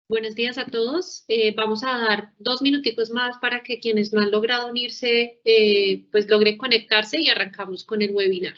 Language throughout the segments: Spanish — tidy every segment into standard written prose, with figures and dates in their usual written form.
Buenos días a todos. Vamos a dar 2 minuticos más para que quienes no han logrado unirse, pues logren conectarse y arrancamos con el webinar.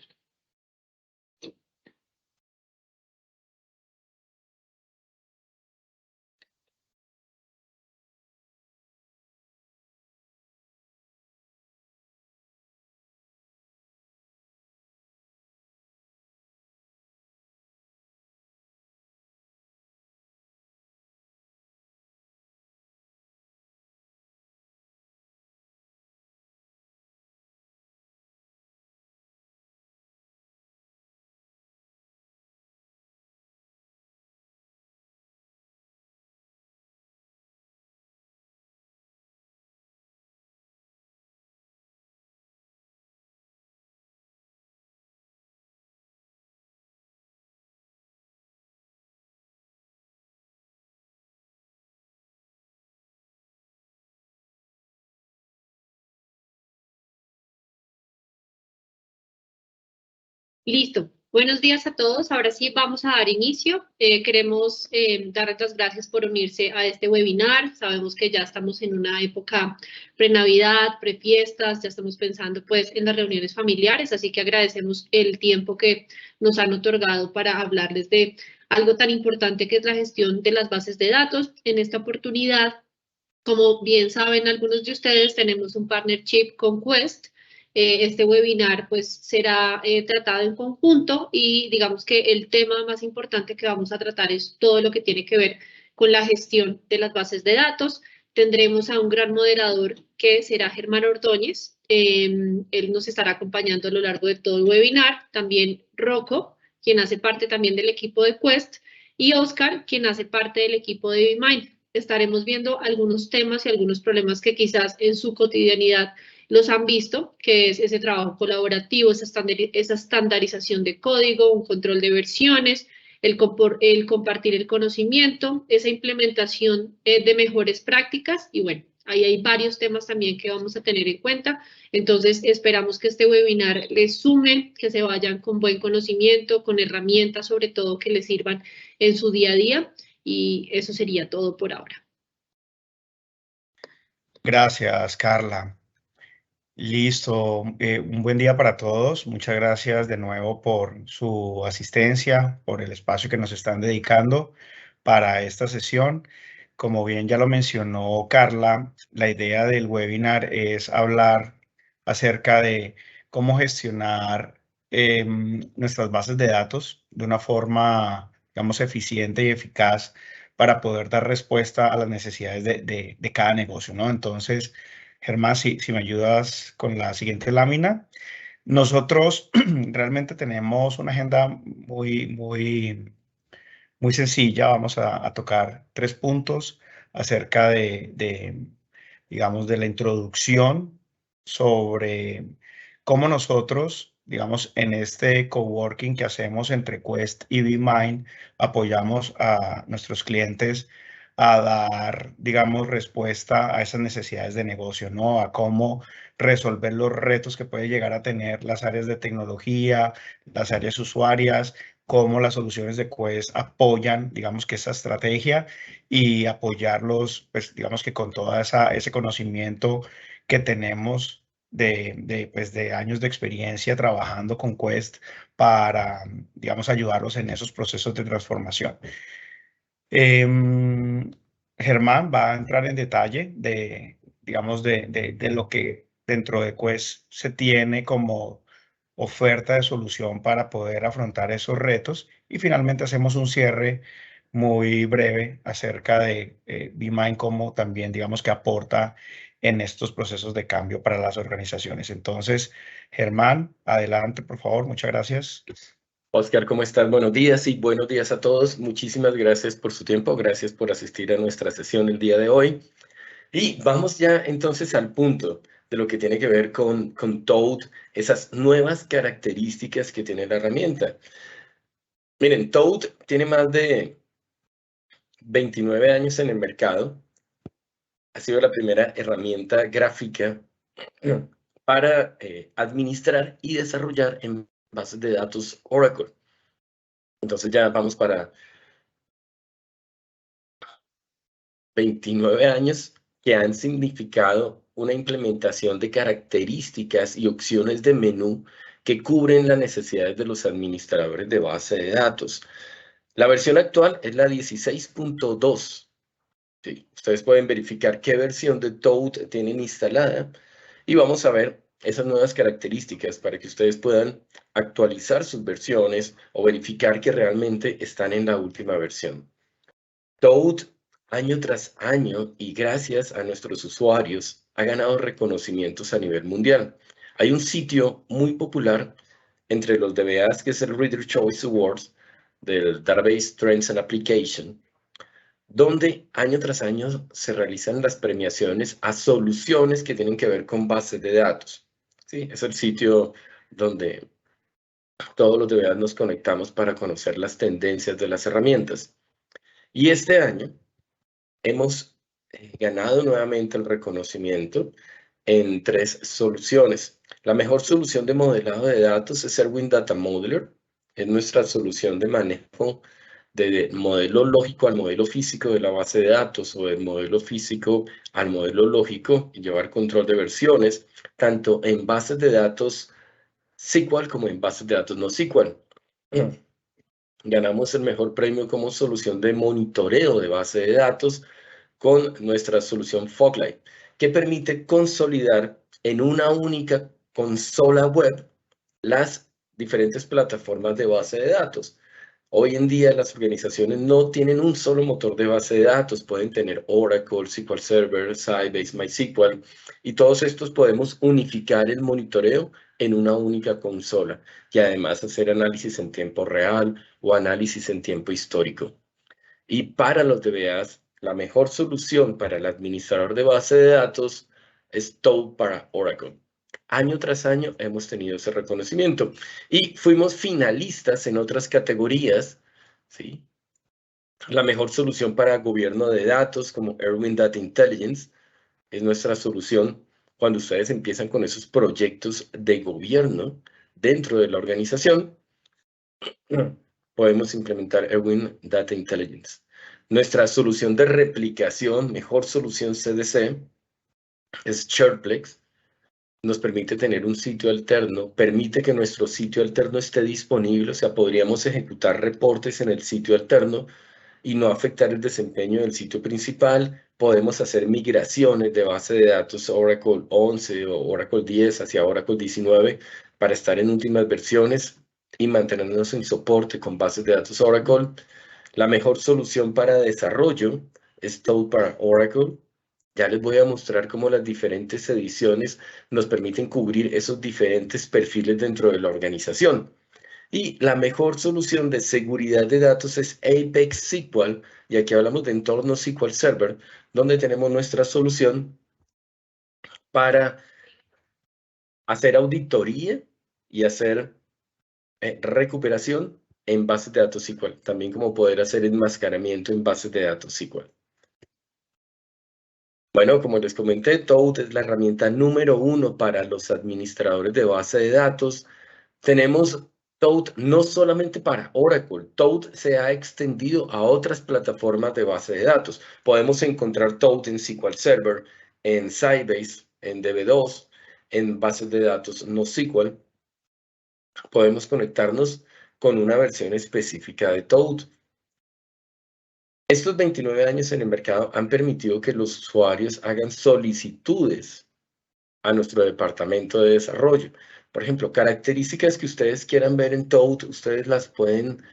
Listo. Buenos días a todos. Ahora sí vamos a dar inicio. Queremos darles las gracias por unirse a este webinar. Sabemos que ya estamos en una época pre-Navidad, pre-fiestas, ya estamos pensando pues en las reuniones familiares, así que agradecemos el tiempo que nos han otorgado para hablarles de algo tan importante que es la gestión de las bases de datos. En esta oportunidad, como bien saben algunos de ustedes, tenemos un partnership con Quest. Este webinar pues será tratado en conjunto y digamos que el tema más importante que vamos a tratar es todo lo que tiene que ver con la gestión de las bases de datos. Tendremos a un gran moderador que será Germán Ordóñez. Él nos estará acompañando a lo largo de todo el webinar. También Rocco, quien hace parte también del equipo de Quest, y Oscar, quien hace parte del equipo de BeMind. Estaremos viendo algunos temas y algunos problemas que quizás en su cotidianidad los han visto, que es ese trabajo colaborativo, esa estandarización de código, un control de versiones, el compartir el conocimiento, esa implementación de mejores prácticas y bueno, ahí hay varios temas también que vamos a tener en cuenta. Entonces, esperamos que este webinar les sume, que se vayan con buen conocimiento, con herramientas sobre todo que les sirvan en su día a día. Y eso sería todo por ahora. Gracias, Carla. Listo, un buen día para todos. Muchas gracias de nuevo por su asistencia, por el espacio que nos están dedicando para esta sesión. Como bien ya lo mencionó Carla, la idea del webinar es hablar acerca de cómo gestionar nuestras bases de datos de una forma, digamos, eficiente y eficaz para poder dar respuesta a las necesidades de cada negocio, ¿no? Entonces, Germán, si me ayudas con la siguiente lámina. Nosotros realmente tenemos una agenda muy sencilla. Vamos a tocar 3 puntos acerca digamos, de la introducción sobre cómo nosotros, digamos, en este coworking que hacemos entre Quest y BeMind, apoyamos a nuestros clientes a dar, digamos, respuesta a esas necesidades de negocio, ¿no? A cómo resolver los retos que puede llegar a tener las áreas de tecnología, las áreas usuarias, cómo las soluciones de Quest apoyan, digamos, que esa estrategia y apoyarlos, pues, digamos, que con todo ese conocimiento que tenemos pues, de años de experiencia trabajando con Quest para, digamos, ayudarlos en esos procesos de transformación. Germán va a entrar en detalle digamos, de lo que dentro de Quest se tiene como oferta de solución para poder afrontar esos retos y finalmente hacemos un cierre muy breve acerca de BeMind como también, digamos, que aporta en estos procesos de cambio para las organizaciones. Entonces, Germán, adelante, por favor. Muchas gracias. Oscar, ¿cómo estás? Buenos días y buenos días a todos. Muchísimas gracias por su tiempo, gracias por asistir a nuestra sesión el día de hoy. Y vamos ya entonces al punto de lo que tiene que ver con Toad, esas nuevas características que tiene la herramienta. Miren, Toad tiene más de 29 años en el mercado. Ha sido la primera herramienta gráfica para administrar y desarrollar en bases de datos Oracle. Entonces ya vamos para 29 años que han significado una implementación de características y opciones de menú que cubren las necesidades de los administradores de base de datos. La versión actual es la 16.2. Sí, ustedes pueden verificar qué versión de Toad tienen instalada y vamos a ver esas nuevas características para que ustedes puedan actualizar sus versiones o verificar que realmente están en la última versión. Toad, año tras año, y gracias a nuestros usuarios, ha ganado reconocimientos a nivel mundial. Hay un sitio muy popular entre los DBAs que es el Reader Choice Awards del Database Trends and Application, donde año tras año se realizan las premiaciones a soluciones que tienen que ver con bases de datos. ¿Sí? Es el sitio donde todos los DBAs nos conectamos para conocer las tendencias de las herramientas. Y este año hemos ganado nuevamente el reconocimiento en 3 soluciones. La mejor solución de modelado de datos es Erwin Data Modeler. Es nuestra solución de manejo de modelo lógico al modelo físico de la base de datos o del modelo físico al modelo lógico y llevar control de versiones, tanto en bases de datos SQL como en bases de datos no SQL. Ganamos el mejor premio como solución de monitoreo de base de datos con nuestra solución Foglight, que permite consolidar en una única consola web las diferentes plataformas de base de datos. Hoy en día las organizaciones no tienen un solo motor de base de datos, pueden tener Oracle, SQL Server, Sybase, MySQL, y todos estos podemos unificar el monitoreo en una única consola y además hacer análisis en tiempo real o análisis en tiempo histórico. Y para los DBAs, la mejor solución para el administrador de base de datos es Toad para Oracle. Año tras año hemos tenido ese reconocimiento y fuimos finalistas en otras categorías, ¿sí? La mejor solución para gobierno de datos como Erwin Data Intelligence es nuestra solución cuando ustedes empiezan con esos proyectos de gobierno dentro de la organización. Podemos implementar Erwin Data Intelligence. Nuestra solución de replicación, mejor solución CDC, es SharePlex. Nos permite tener un sitio alterno, permite que nuestro sitio alterno esté disponible, o sea, podríamos ejecutar reportes en el sitio alterno y no afectar el desempeño del sitio principal. Podemos hacer migraciones de base de datos Oracle 11 o Oracle 10 hacia Oracle 19 para estar en últimas versiones y mantenernos en soporte con bases de datos Oracle. La mejor solución para desarrollo es Toad para Oracle. Ya les voy a mostrar cómo las diferentes ediciones nos permiten cubrir esos diferentes perfiles dentro de la organización. Y la mejor solución de seguridad de datos es Apex SQL, y aquí hablamos de entorno SQL Server, donde tenemos nuestra solución para hacer auditoría y hacer recuperación en bases de datos SQL, también como poder hacer enmascaramiento en bases de datos SQL. Bueno, como les comenté, Toad es la herramienta número 1 para los administradores de base de datos. Tenemos Toad no solamente para Oracle, Toad se ha extendido a otras plataformas de base de datos. Podemos encontrar Toad en SQL Server, en Sybase, en DB2, en bases de datos no SQL. Podemos conectarnos con una versión específica de Toad. Estos 29 años en el mercado han permitido que los usuarios hagan solicitudes a nuestro departamento de desarrollo. Por ejemplo, características que ustedes quieran ver en Toad, ustedes las pueden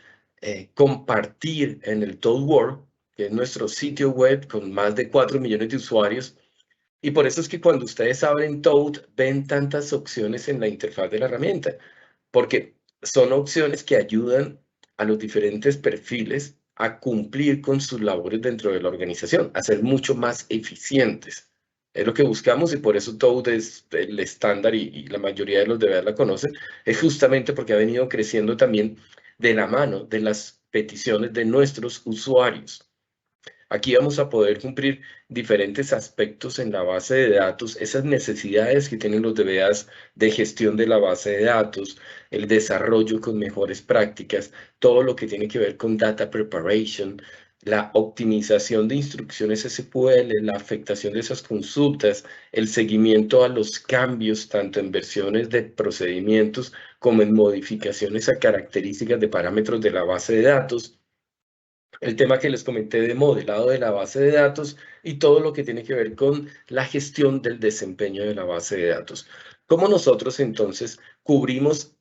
compartir en el Toad World, que es nuestro sitio web con más de 4 millones de usuarios. Y por eso es que cuando ustedes abren Toad, ven tantas opciones en la interfaz de la herramienta, porque son opciones que ayudan a los diferentes perfiles a cumplir con sus labores dentro de la organización, a ser mucho más eficientes. Es lo que buscamos y por eso Toad es el estándar y la mayoría de los DBAs la conocen, es justamente porque ha venido creciendo también de la mano de las peticiones de nuestros usuarios. Aquí vamos a poder cumplir diferentes aspectos en la base de datos, esas necesidades que tienen los DBAs de gestión de la base de datos, el desarrollo con mejores prácticas, todo lo que tiene que ver con data preparation, la optimización de instrucciones SQL, la afectación de esas consultas, el seguimiento a los cambios, tanto en versiones de procedimientos como en modificaciones a características de parámetros de la base de datos, el tema que les comenté de modelado de la base de datos y todo lo que tiene que ver con la gestión del desempeño de la base de datos. ¿Cómo nosotros entonces cubrimos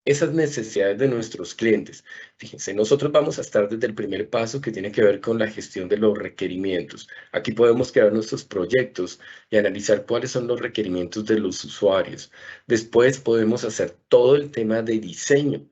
esas necesidades de nuestros clientes? Fíjense, nosotros vamos a estar desde el primer paso que tiene que ver con la gestión de los requerimientos. Aquí podemos crear nuestros proyectos y analizar cuáles son los requerimientos de los usuarios. Después podemos hacer todo el tema de diseño,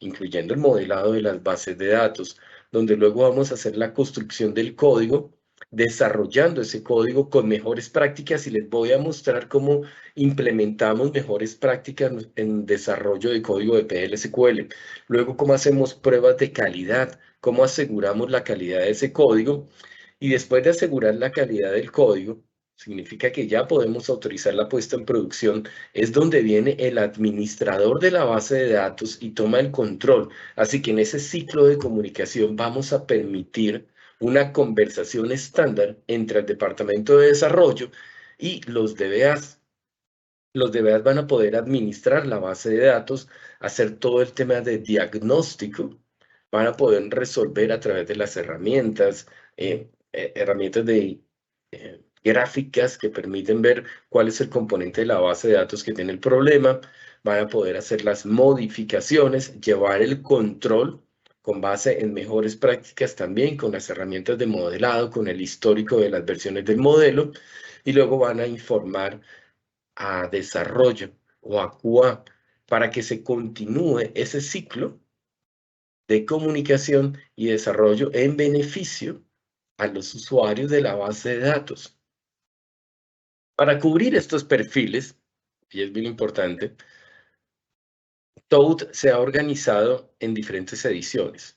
incluyendo el modelado de las bases de datos, donde luego vamos a hacer la construcción del código, desarrollando ese código con mejores prácticas, y les voy a mostrar cómo implementamos mejores prácticas en desarrollo de código de PL/SQL. Luego, cómo hacemos pruebas de calidad, cómo aseguramos la calidad de ese código, y después de asegurar la calidad del código, significa que ya podemos autorizar la puesta en producción, es donde viene el administrador de la base de datos y toma el control. Así que en ese ciclo de comunicación vamos a permitir una conversación estándar entre el departamento de desarrollo y los DBAs. Los DBAs van a poder administrar la base de datos, hacer todo el tema de diagnóstico, van a poder resolver a través de las herramientas, herramientas de gráficas que permiten ver cuál es el componente de la base de datos que tiene el problema, van a poder hacer las modificaciones, llevar el control con base en mejores prácticas también, con las herramientas de modelado, con el histórico de las versiones del modelo, y luego van a informar a desarrollo o a QA para que se continúe ese ciclo de comunicación y desarrollo en beneficio a los usuarios de la base de datos. Para cubrir estos perfiles, y es bien importante, Toad se ha organizado en diferentes ediciones.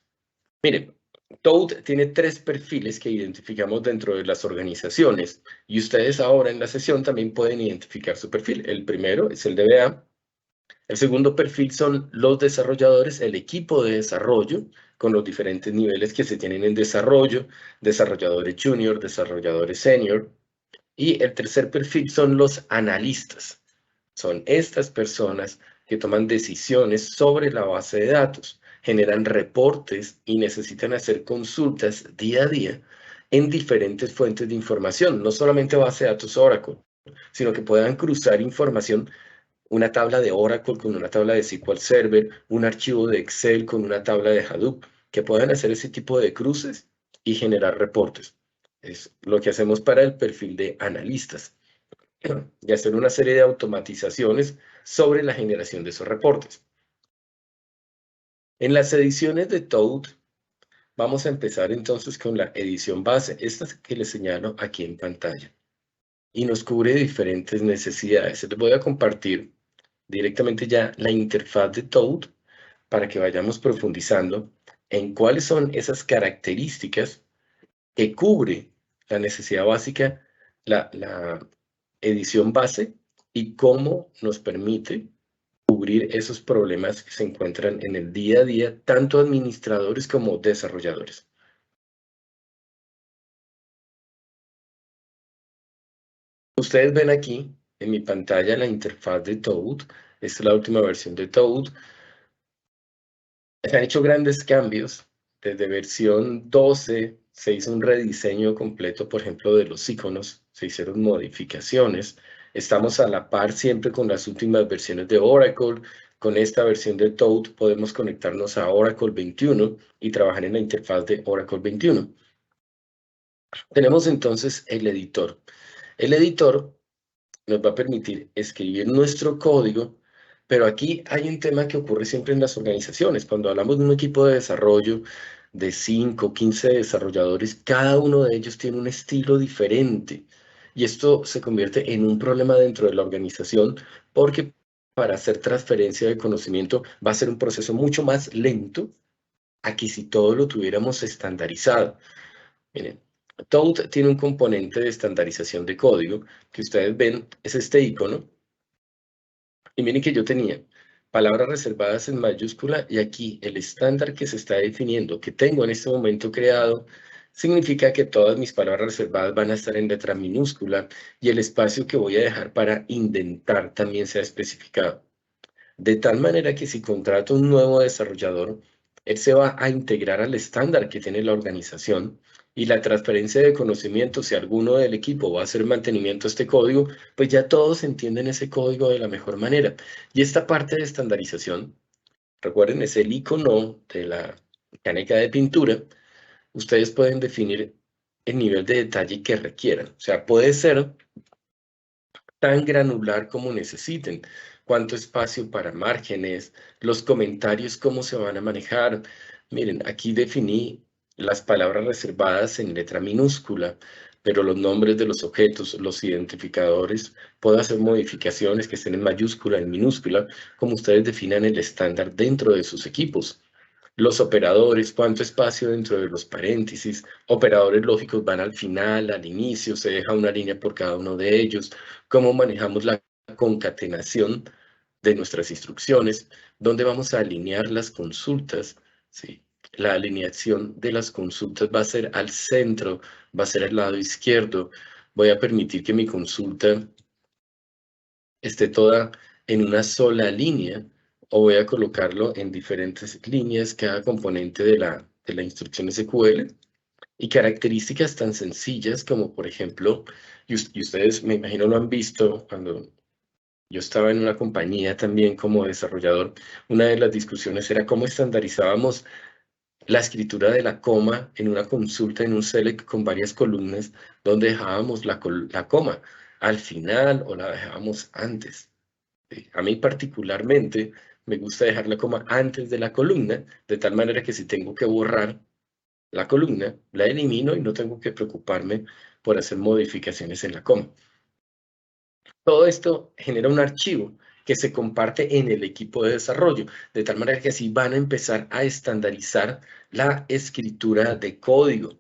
Miren, Toad tiene 3 perfiles que identificamos dentro de las organizaciones, y ustedes ahora en la sesión también pueden identificar su perfil. El primero es el DBA. El segundo perfil son los desarrolladores, el equipo de desarrollo, con los diferentes niveles que se tienen en desarrollo, desarrolladores junior, desarrolladores senior. Y el tercer perfil son los analistas. Son estas personas que toman decisiones sobre la base de datos, generan reportes y necesitan hacer consultas día a día en diferentes fuentes de información, no solamente base de datos Oracle, sino que puedan cruzar información, una tabla de Oracle con una tabla de SQL Server, un archivo de Excel con una tabla de Hadoop, que puedan hacer ese tipo de cruces y generar reportes. Es lo que hacemos para el perfil de analistas, y hacer una serie de automatizaciones sobre la generación de esos reportes. En las ediciones de Toad, vamos a empezar entonces con la edición base, esta que les señalo aquí en pantalla, y nos cubre diferentes necesidades. Les voy a compartir directamente ya la interfaz de Toad para que vayamos profundizando en cuáles son esas características que cubre la necesidad básica, la edición base, y cómo nos permite cubrir esos problemas que se encuentran en el día a día, tanto administradores como desarrolladores. Ustedes ven aquí en mi pantalla la interfaz de Toad. Esta es la última versión de Toad. Se han hecho grandes cambios. Desde versión 12 se hizo un rediseño completo, por ejemplo, de los iconos. Se hicieron modificaciones. Estamos a la par siempre con las últimas versiones de Oracle. Con esta versión de Toad podemos conectarnos a Oracle 21 y trabajar en la interfaz de Oracle 21. Tenemos entonces el editor. El editor nos va a permitir escribir nuestro código, pero aquí hay un tema que ocurre siempre en las organizaciones. Cuando hablamos de un equipo de desarrollo de 5, 15 desarrolladores, cada uno de ellos tiene un estilo diferente. Y esto se convierte en un problema dentro de la organización, porque para hacer transferencia de conocimiento va a ser un proceso mucho más lento a que si todo lo tuviéramos estandarizado. Miren, Toad tiene un componente de estandarización de código que ustedes ven, es este icono. Y miren que yo tenía palabras reservadas en mayúscula, y aquí el estándar que se está definiendo, que tengo en este momento creado, significa que todas mis palabras reservadas van a estar en letra minúscula y el espacio que voy a dejar para indentar también sea especificado. De tal manera que si contrato un nuevo desarrollador, él se va a integrar al estándar que tiene la organización, y la transferencia de conocimiento, si alguno del equipo va a hacer mantenimiento a este código, pues ya todos entienden ese código de la mejor manera. Y esta parte de estandarización, recuerden, es el icono de la mecánica de pintura. Ustedes pueden definir el nivel de detalle que requieran. O sea, puede ser tan granular como necesiten. Cuánto espacio para márgenes, los comentarios, cómo se van a manejar. Miren, aquí definí las palabras reservadas en letra minúscula, pero los nombres de los objetos, los identificadores, puedo hacer modificaciones que estén en mayúscula, en minúscula, como ustedes definan el estándar dentro de sus equipos. Los operadores, cuánto espacio dentro de los paréntesis, operadores lógicos van al final, al inicio, se deja una línea por cada uno de ellos, cómo manejamos la concatenación de nuestras instrucciones, dónde vamos a alinear las consultas, ¿sí? La alineación de las consultas va a ser al centro, va a ser al lado izquierdo, voy a permitir que mi consulta esté toda en una sola línea, o voy a colocarlo en diferentes líneas, cada componente de la instrucción SQL, y características tan sencillas como, por ejemplo, y ustedes me imagino lo han visto cuando yo estaba en una compañía también como desarrollador, una de las discusiones era cómo estandarizábamos la escritura de la coma en una consulta, en un select con varias columnas, donde dejábamos la coma al final o la dejábamos antes. A mí particularmente me gusta dejar la coma antes de la columna, de tal manera que si tengo que borrar la columna, la elimino y no tengo que preocuparme por hacer modificaciones en la coma. Todo esto genera un archivo que se comparte en el equipo de desarrollo, de tal manera que así van a empezar a estandarizar la escritura de código.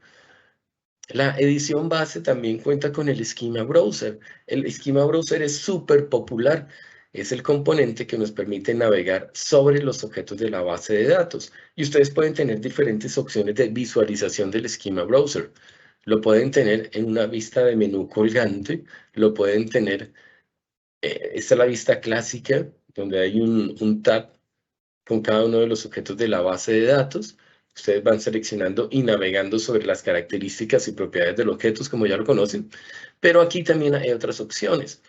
La edición base también cuenta con el Schema Browser. El Schema Browser es súper popular. Es el componente que nos permite navegar sobre los objetos de la base de datos. Y ustedes pueden tener diferentes opciones de visualización del Schema Browser. Lo pueden tener en una vista de menú colgante. Lo pueden tener, esta es la vista clásica, donde hay un tab con cada uno de los objetos de la base de datos. Ustedes van seleccionando y navegando sobre las características y propiedades de los objetos, como ya lo conocen. Pero aquí también hay otras opciones.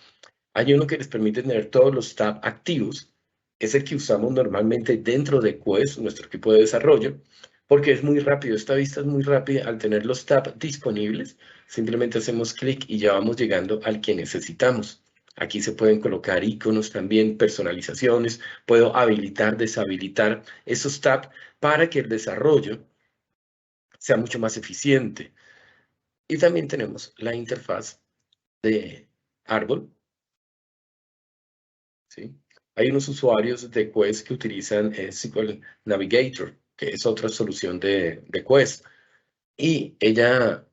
Hay uno que les permite tener todos los tabs activos. Es el que usamos normalmente dentro de Quest, nuestro equipo de desarrollo, porque es muy rápido. Esta vista es muy rápida. Al tener los tabs disponibles, simplemente hacemos clic y ya vamos llegando al que necesitamos. Aquí se pueden colocar iconos también, personalizaciones. Puedo habilitar, deshabilitar esos tabs para que el desarrollo sea mucho más eficiente. Y también tenemos la interfaz de árbol. ¿Sí? Hay unos usuarios de Quest que utilizan SQL Navigator, que es otra solución de Quest. Y ella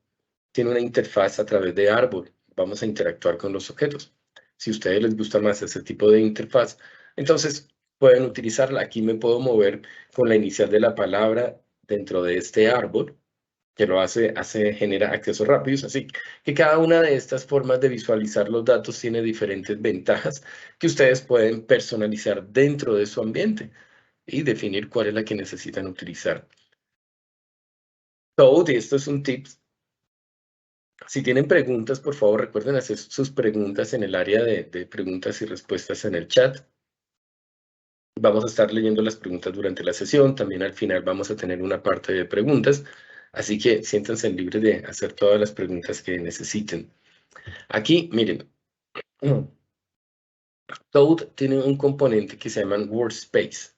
tiene una interfaz a través de árbol. Vamos a interactuar con los objetos. Si a ustedes les gusta más ese tipo de interfaz, entonces pueden utilizarla. Aquí me puedo mover con la inicial de la palabra dentro de este árbol, que lo genera accesos rápidos. Así que cada una de estas formas de visualizar los datos tiene diferentes ventajas que ustedes pueden personalizar dentro de su ambiente y definir cuál es la que necesitan utilizar. Toad, y esto es un tip. Si tienen preguntas, por favor, recuerden hacer sus preguntas en el área de preguntas y respuestas en el chat. Vamos a estar leyendo las preguntas durante la sesión. También al final vamos a tener una parte de preguntas. Así que siéntanse libres de hacer todas las preguntas que necesiten. Aquí, miren. Toad tiene un componente que se llama Workspace.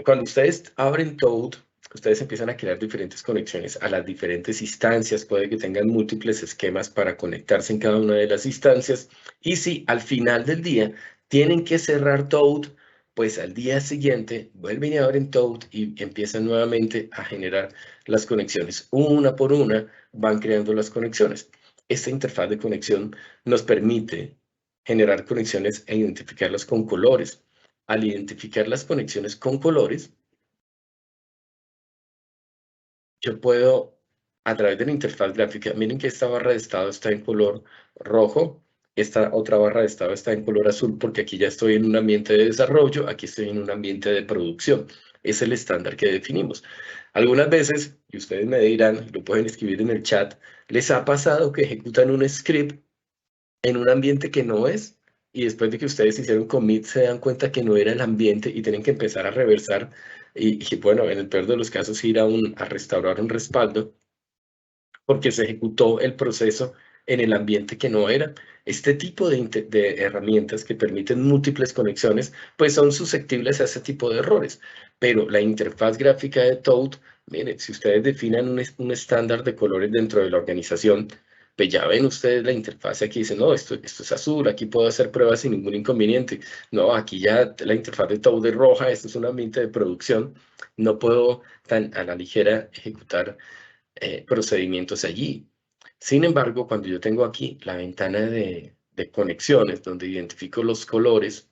Cuando ustedes abren Toad, ustedes empiezan a crear diferentes conexiones a las diferentes instancias. Puede que tengan múltiples esquemas para conectarse en cada una de las instancias. Y si al final del día tienen que cerrar Toad, pues al día siguiente vuelven y abren Toad y empiezan nuevamente a generar las conexiones. Una por una van creando las conexiones. Esta interfaz de conexión nos permite generar conexiones e identificarlas con colores. al identificar las conexiones con colores, yo puedo, a través de la interfaz gráfica, miren que esta barra de estado está en color rojo, esta otra barra de estado está en color azul, porque aquí ya estoy en un ambiente de desarrollo, aquí estoy en un ambiente de producción. Es el estándar que definimos. Algunas veces, y ustedes me dirán, lo pueden escribir en el chat, ¿les ha pasado que ejecutan un script en un ambiente que no es? Y después de que ustedes hicieron commit, se dan cuenta que no era el ambiente y tienen que empezar a reversar. Y bueno, en el peor de los casos, ir a restaurar un respaldo porque se ejecutó el proceso en el ambiente que no era. Este tipo de herramientas que permiten múltiples conexiones, pues son susceptibles a ese tipo de errores. Pero la interfaz gráfica de Toad, miren, si ustedes definen un estándar de colores dentro de la organización, pues ya ven ustedes la interfaz aquí, dicen, no, esto es azul, aquí puedo hacer pruebas sin ningún inconveniente. No, aquí ya la interfaz de Toad es roja, esto es un ambiente de producción, no puedo tan a la ligera ejecutar procedimientos allí. Sin embargo, cuando yo tengo aquí la ventana de conexiones, donde identifico los colores,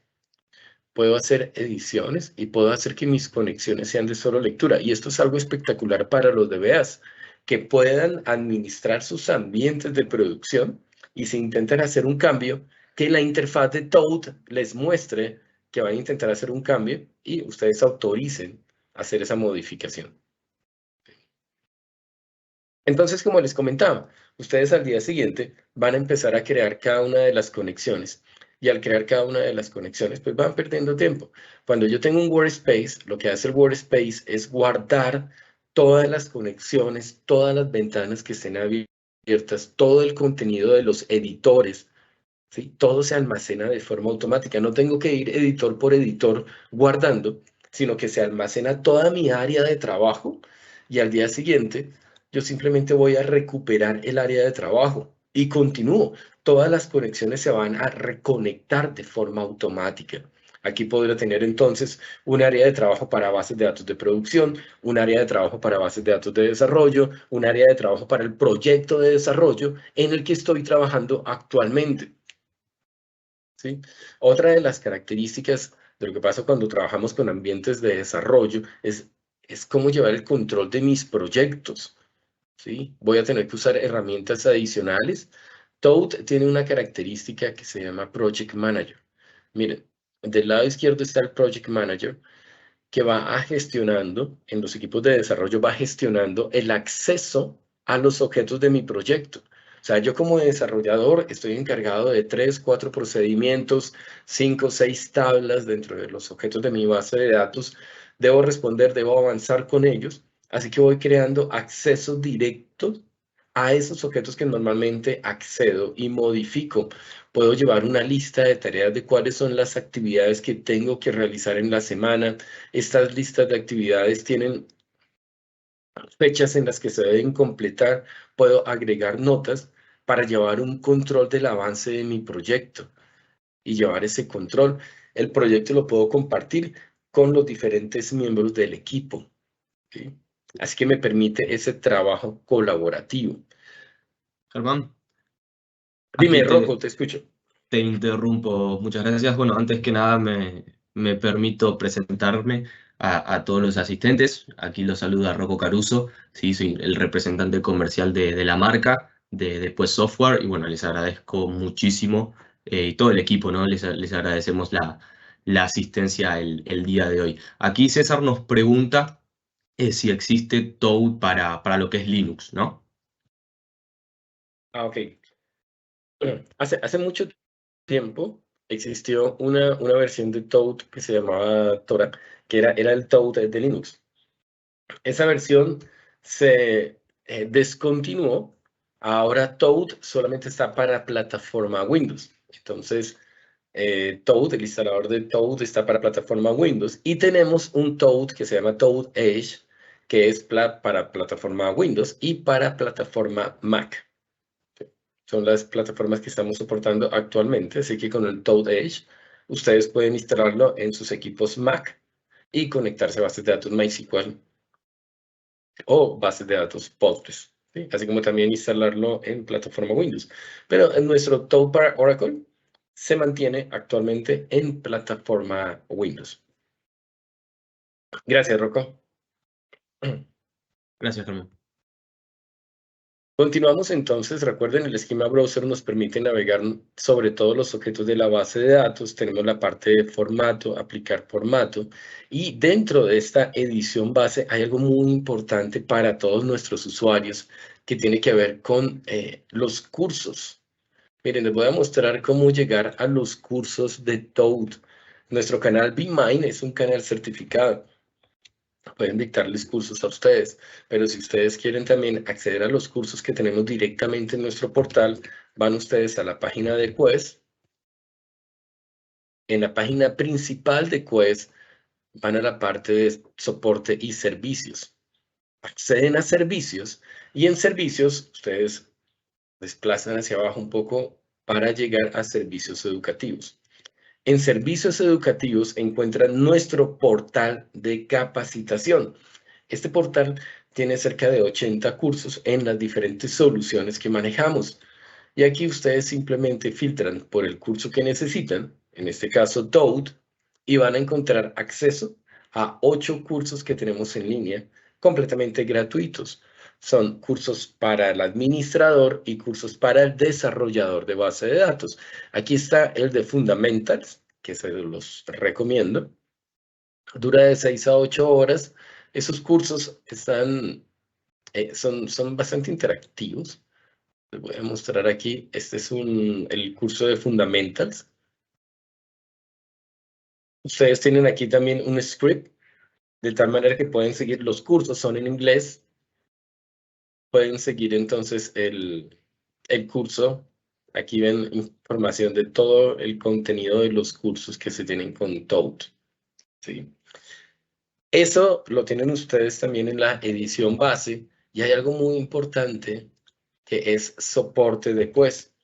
puedo hacer ediciones y puedo hacer que mis conexiones sean de solo lectura. Y esto es algo espectacular para los DBAs, que puedan administrar sus ambientes de producción y si intentan hacer un cambio, que la interfaz de Toad les muestre que van a intentar hacer un cambio y ustedes autoricen hacer esa modificación. Entonces, como les comentaba, ustedes al día siguiente van a empezar a crear cada una de las conexiones. Y al crear cada una de las conexiones, pues van perdiendo tiempo. Cuando yo tengo un workspace, lo que hace el workspace es guardar todas las conexiones, todas las ventanas que estén abiertas, todo el contenido de los editores, ¿sí? Todo se almacena de forma automática. No tengo que ir editor por editor guardando, sino que se almacena toda mi área de trabajo y al día siguiente yo simplemente voy a recuperar el área de trabajo y continúo. Todas las conexiones se van a reconectar de forma automática. Aquí podré tener entonces un área de trabajo para bases de datos de producción, un área de trabajo para bases de datos de desarrollo, un área de trabajo para el proyecto de desarrollo en el que estoy trabajando actualmente. ¿Sí? Otra de las características de lo que pasa cuando trabajamos con ambientes de desarrollo es cómo llevar el control de mis proyectos. ¿Sí? Voy a tener que usar herramientas adicionales. Toad tiene una característica que se llama Project Manager. Miren, del lado izquierdo está el Project Manager, que va gestionando, en los equipos de desarrollo, va gestionando el acceso a los objetos de mi proyecto. O sea, yo como desarrollador estoy encargado de 3, 4 procedimientos, 5, 6 tablas dentro de los objetos de mi base de datos. Debo responder, debo avanzar con ellos. Así que voy creando accesos directos a esos objetos que normalmente accedo y modifico. Puedo llevar una lista de tareas de cuáles son las actividades que tengo que realizar en la semana. Estas listas de actividades tienen fechas en las que se deben completar. Puedo agregar notas para llevar un control del avance de mi proyecto y llevar ese control. El proyecto lo puedo compartir con los diferentes miembros del equipo. ¿Sí? Así que me permite ese trabajo colaborativo. Germán, Dime, Rocco, te escucho. te interrumpo. Muchas gracias. Bueno, antes que nada me permito presentarme a todos los asistentes. Aquí los saluda Rocco Caruso. Sí, soy el representante comercial de la marca, de Después Software. Y bueno, les agradezco muchísimo y todo el equipo, ¿no? Les agradecemos la asistencia el día de hoy. Aquí César nos pregunta si existe Toad para lo que es Linux, ¿no? Ah, ok. Hace mucho tiempo existió una versión de Toad que se llamaba Tora, que era el Toad de Linux. Esa versión se descontinuó. Ahora Toad solamente está para plataforma Windows. Entonces, Toad, el instalador de Toad está para plataforma Windows. Y tenemos un Toad que se llama Toad Edge, que es para plataforma Windows y para plataforma Mac. Son las plataformas que estamos soportando actualmente, así que con el Toad Edge ustedes pueden instalarlo en sus equipos Mac y conectarse a bases de datos MySQL o bases de datos Postgres, ¿sí? Así como también instalarlo en plataforma Windows. Pero en nuestro Toad para Oracle se mantiene actualmente en plataforma Windows. Gracias, Rocco. Gracias, Germán. Continuamos entonces. Recuerden, el esquema browser nos permite navegar sobre todos los objetos de la base de datos. Tenemos la parte de formato, aplicar formato. Y dentro de esta edición base hay algo muy importante para todos nuestros usuarios que tiene que ver con los cursos. Miren, les voy a mostrar cómo llegar a los cursos de Toad. Nuestro canal BeMine es un canal certificado. Pueden dictarles cursos a ustedes, pero si ustedes quieren también acceder a los cursos que tenemos directamente en nuestro portal, van ustedes a la página de Quest. En la página principal de Quest van a la parte de soporte y servicios. Acceden a servicios y en servicios ustedes desplazan hacia abajo un poco para llegar a servicios educativos. En servicios educativos encuentran nuestro portal de capacitación. Este portal tiene cerca de 80 cursos en las diferentes soluciones que manejamos. Y aquí ustedes simplemente filtran por el curso que necesitan, en este caso Toad, y van a encontrar acceso a 8 cursos que tenemos en línea completamente gratuitos. Son cursos para el administrador y cursos para el desarrollador de base de datos. Aquí está el de Fundamentals, que se los recomiendo. Dura de 6 a 8 horas. Esos cursos están, son bastante interactivos. Les voy a mostrar aquí. Este es el curso de Fundamentals. Ustedes tienen aquí también un script, de tal manera que pueden seguir los cursos, son en inglés. Pueden seguir entonces el curso. Aquí ven información de todo el contenido de los cursos que se tienen con Toad. ¿Sí? Eso lo tienen ustedes también en la edición base. Y hay algo muy importante que es soporte de Quest.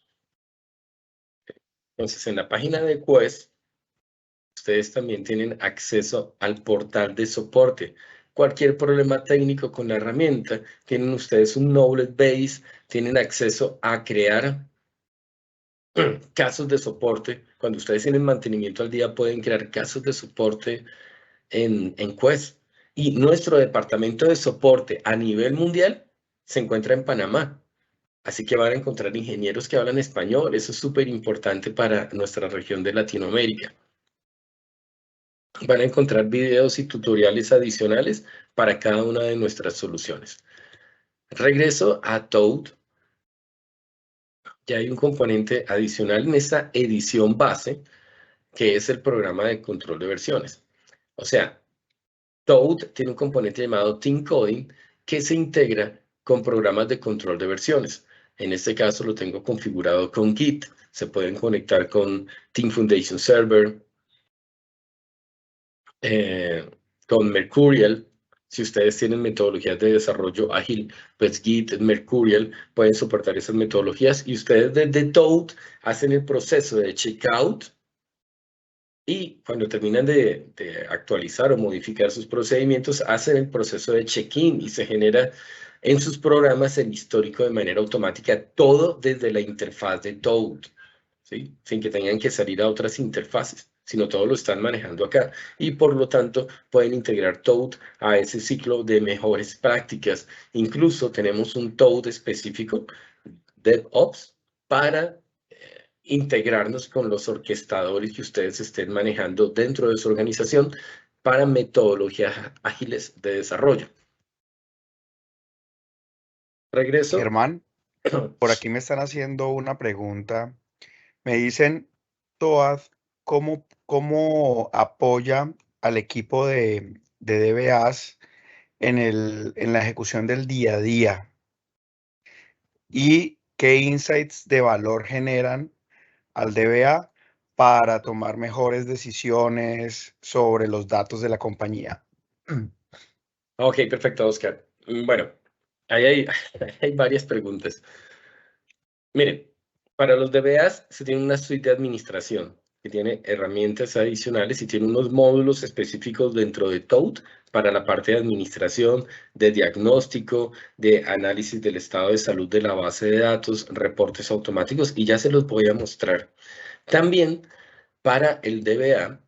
Entonces, en la página de Quest, ustedes también tienen acceso al portal de soporte. Cualquier problema técnico con la herramienta, tienen ustedes un knowledge base, tienen acceso a crear casos de soporte. Cuando ustedes tienen mantenimiento al día, pueden crear casos de soporte en Quest. Y nuestro departamento de soporte a nivel mundial se encuentra en Panamá. Así que van a encontrar ingenieros que hablan español. Eso es súper importante para nuestra región de Latinoamérica. Van a encontrar videos y tutoriales adicionales para cada una de nuestras soluciones. Regreso a Toad. Ya hay un componente adicional en esta edición base, que es el programa de control de versiones. O sea, Toad tiene un componente llamado Team Coding que se integra con programas de control de versiones. En este caso lo tengo configurado con Git. Se pueden conectar con Team Foundation Server, con Mercurial. Si ustedes tienen metodologías de desarrollo ágil, pues Git, Mercurial, pueden soportar esas metodologías. Y ustedes desde Toad hacen el proceso de checkout. Y cuando terminan de actualizar o modificar sus procedimientos, hacen el proceso de check-in y se genera en sus programas el histórico de manera automática, todo desde la interfaz de Toad, ¿sí? Sin que tengan que salir a otras interfaces, sino todo lo están manejando acá. Y por lo tanto, pueden integrar Toad a ese ciclo de mejores prácticas. Incluso tenemos un Toad específico, DevOps, para integrarnos con los orquestadores que ustedes estén manejando dentro de su organización para metodologías ágiles de desarrollo. Regreso. Germán, por aquí me están haciendo una pregunta. Me dicen, Toad, ¿cómo apoya al equipo de DBAs en la ejecución del día a día? ¿Y qué insights de valor generan al DBA para tomar mejores decisiones sobre los datos de la compañía? Ok, perfecto, Oscar. Bueno, ahí hay varias preguntas. Miren, para los DBAs se tiene una suite de administración que tiene herramientas adicionales y tiene unos módulos específicos dentro de Toad para la parte de administración, de diagnóstico, de análisis del estado de salud de la base de datos, reportes automáticos, y ya se los voy a mostrar. También para el DBA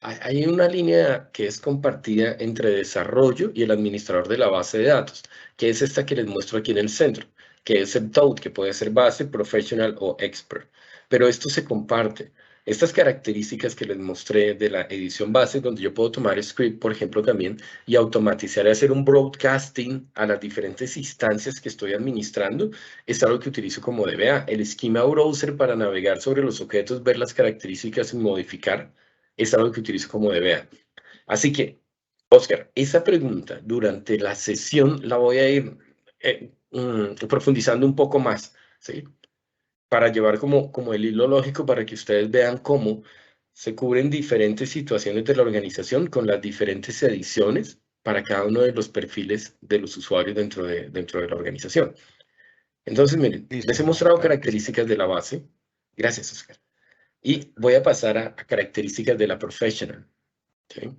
hay una línea que es compartida entre desarrollo y el administrador de la base de datos, que es esta que les muestro aquí en el centro, que es el TOAD, que puede ser base, professional o expert. Pero esto se comparte. Estas características que les mostré de la edición base, donde yo puedo tomar script, por ejemplo, también, y automatizar y hacer un broadcasting a las diferentes instancias que estoy administrando, es algo que utilizo como DBA. El schema browser para navegar sobre los objetos, ver las características y modificar, es algo que utilizo como DBA. Así que, Oscar, esa pregunta durante la sesión la voy a ir profundizando un poco más, ¿sí? Para llevar como el hilo lógico para que ustedes vean cómo se cubren diferentes situaciones de la organización con las diferentes ediciones para cada uno de los perfiles de los usuarios dentro de la organización. Entonces, miren, les he mostrado características de la base. Gracias, Oscar. Y voy a pasar a características de la professional. ¿Sí?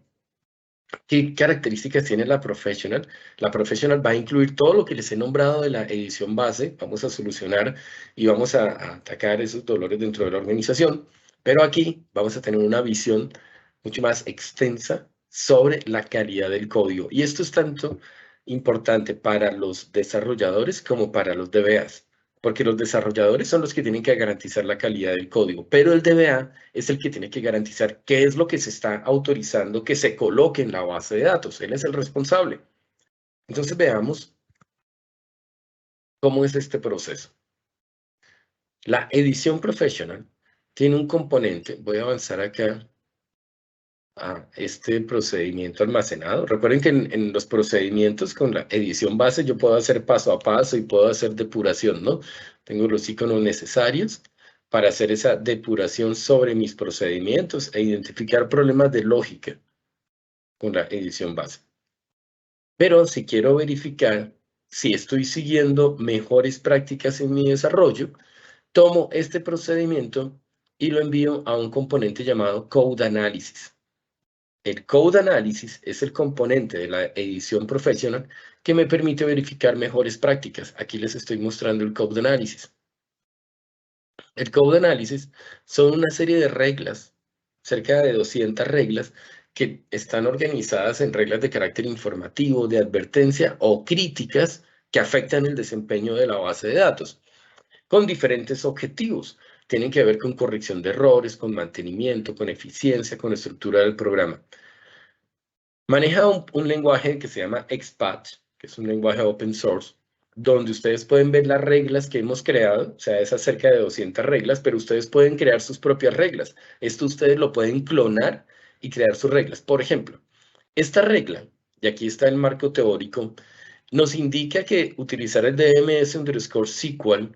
¿Qué características tiene la professional? La professional va a incluir todo lo que les he nombrado de la edición base. Vamos a solucionar y vamos a atacar esos dolores dentro de la organización. Pero aquí vamos a tener una visión mucho más extensa sobre la calidad del código. Y esto es tanto importante para los desarrolladores como para los DBAs. Porque los desarrolladores son los que tienen que garantizar la calidad del código, pero el DBA es el que tiene que garantizar qué es lo que se está autorizando que se coloque en la base de datos. Él es el responsable. Entonces veamos cómo es este proceso. La edición professional tiene un componente. Voy a avanzar acá a este procedimiento almacenado. Recuerden que en los procedimientos con la edición base yo puedo hacer paso a paso y puedo hacer depuración, ¿no? Tengo los iconos necesarios para hacer esa depuración sobre mis procedimientos e identificar problemas de lógica con la edición base. Pero si quiero verificar si estoy siguiendo mejores prácticas en mi desarrollo, tomo este procedimiento y lo envío a un componente llamado Code Analysis. El Code Analysis es el componente de la edición professional que me permite verificar mejores prácticas. Aquí les estoy mostrando el Code Analysis. El Code Analysis son una serie de reglas, cerca de 200 reglas, que están organizadas en reglas de carácter informativo, de advertencia o críticas que afectan el desempeño de la base de datos, con diferentes objetivos. Tienen que ver con corrección de errores, con mantenimiento, con eficiencia, con estructura del programa. Maneja un lenguaje que se llama XPath, que es un lenguaje open source, donde ustedes pueden ver las reglas que hemos creado, o sea, es cerca de 200 reglas, pero ustedes pueden crear sus propias reglas. Esto ustedes lo pueden clonar y crear sus reglas. Por ejemplo, esta regla, y aquí está el marco teórico, nos indica que utilizar el DMS_SQL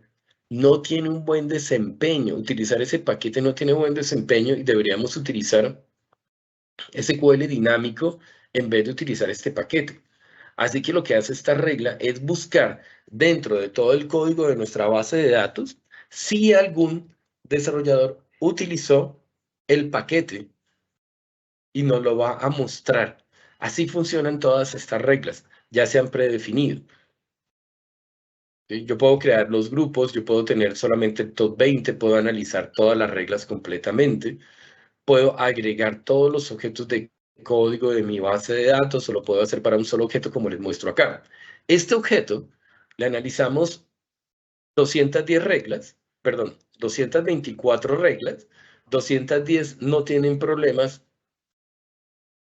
no tiene un buen desempeño. Utilizar ese paquete no tiene buen desempeño y deberíamos utilizar SQL dinámico en vez de utilizar este paquete. Así que lo que hace esta regla es buscar dentro de todo el código de nuestra base de datos si algún desarrollador utilizó el paquete y nos lo va a mostrar. Así funcionan todas estas reglas, ya se han predefinido. ¿Sí? Yo puedo crear los grupos, yo puedo tener solamente el top 20, puedo analizar todas las reglas completamente, puedo agregar todos los objetos de código de mi base de datos o lo puedo hacer para un solo objeto como les muestro acá. Este objeto le analizamos 210 reglas, perdón, 224 reglas, 210 no tienen problemas,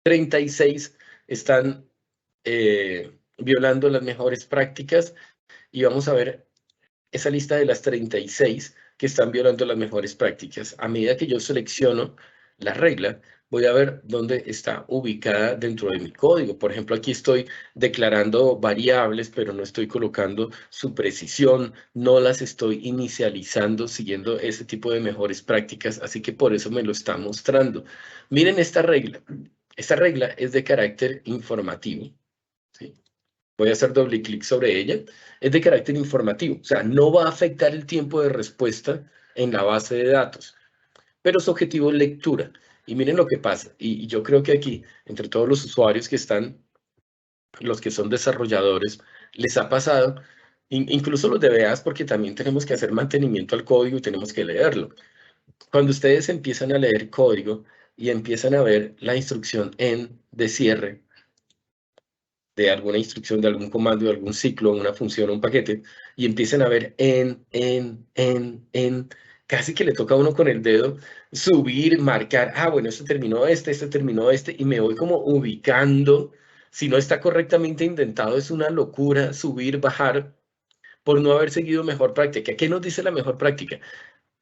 36 están violando las mejores prácticas y vamos a ver esa lista de las 36 que están violando las mejores prácticas. A medida que yo selecciono la regla, voy a ver dónde está ubicada dentro de mi código. Por ejemplo, aquí estoy declarando variables, pero no estoy colocando su precisión, no las estoy inicializando siguiendo ese tipo de mejores prácticas, así que por eso me lo está mostrando. Miren esta regla. Esta regla es de carácter informativo, ¿sí? Voy a hacer doble clic sobre ella. Es de carácter informativo, o sea, no va a afectar el tiempo de respuesta en la base de datos, pero su objetivo es lectura. Y miren lo que pasa, y yo creo que aquí, entre todos los usuarios que están, los que son desarrolladores, les ha pasado Incluso los DBAs, porque también tenemos que hacer mantenimiento al código y tenemos que leerlo. Cuando ustedes empiezan a leer código y empiezan a ver la instrucción en de cierre de alguna instrucción, de algún comando, de algún ciclo, una función o un paquete, y empiezan a ver casi que le toca a uno con el dedo subir, marcar, bueno, esto terminó terminó y me voy como ubicando. Si no está correctamente indentado, es una locura subir, bajar, por no haber seguido mejor práctica. ¿Qué nos dice la mejor práctica?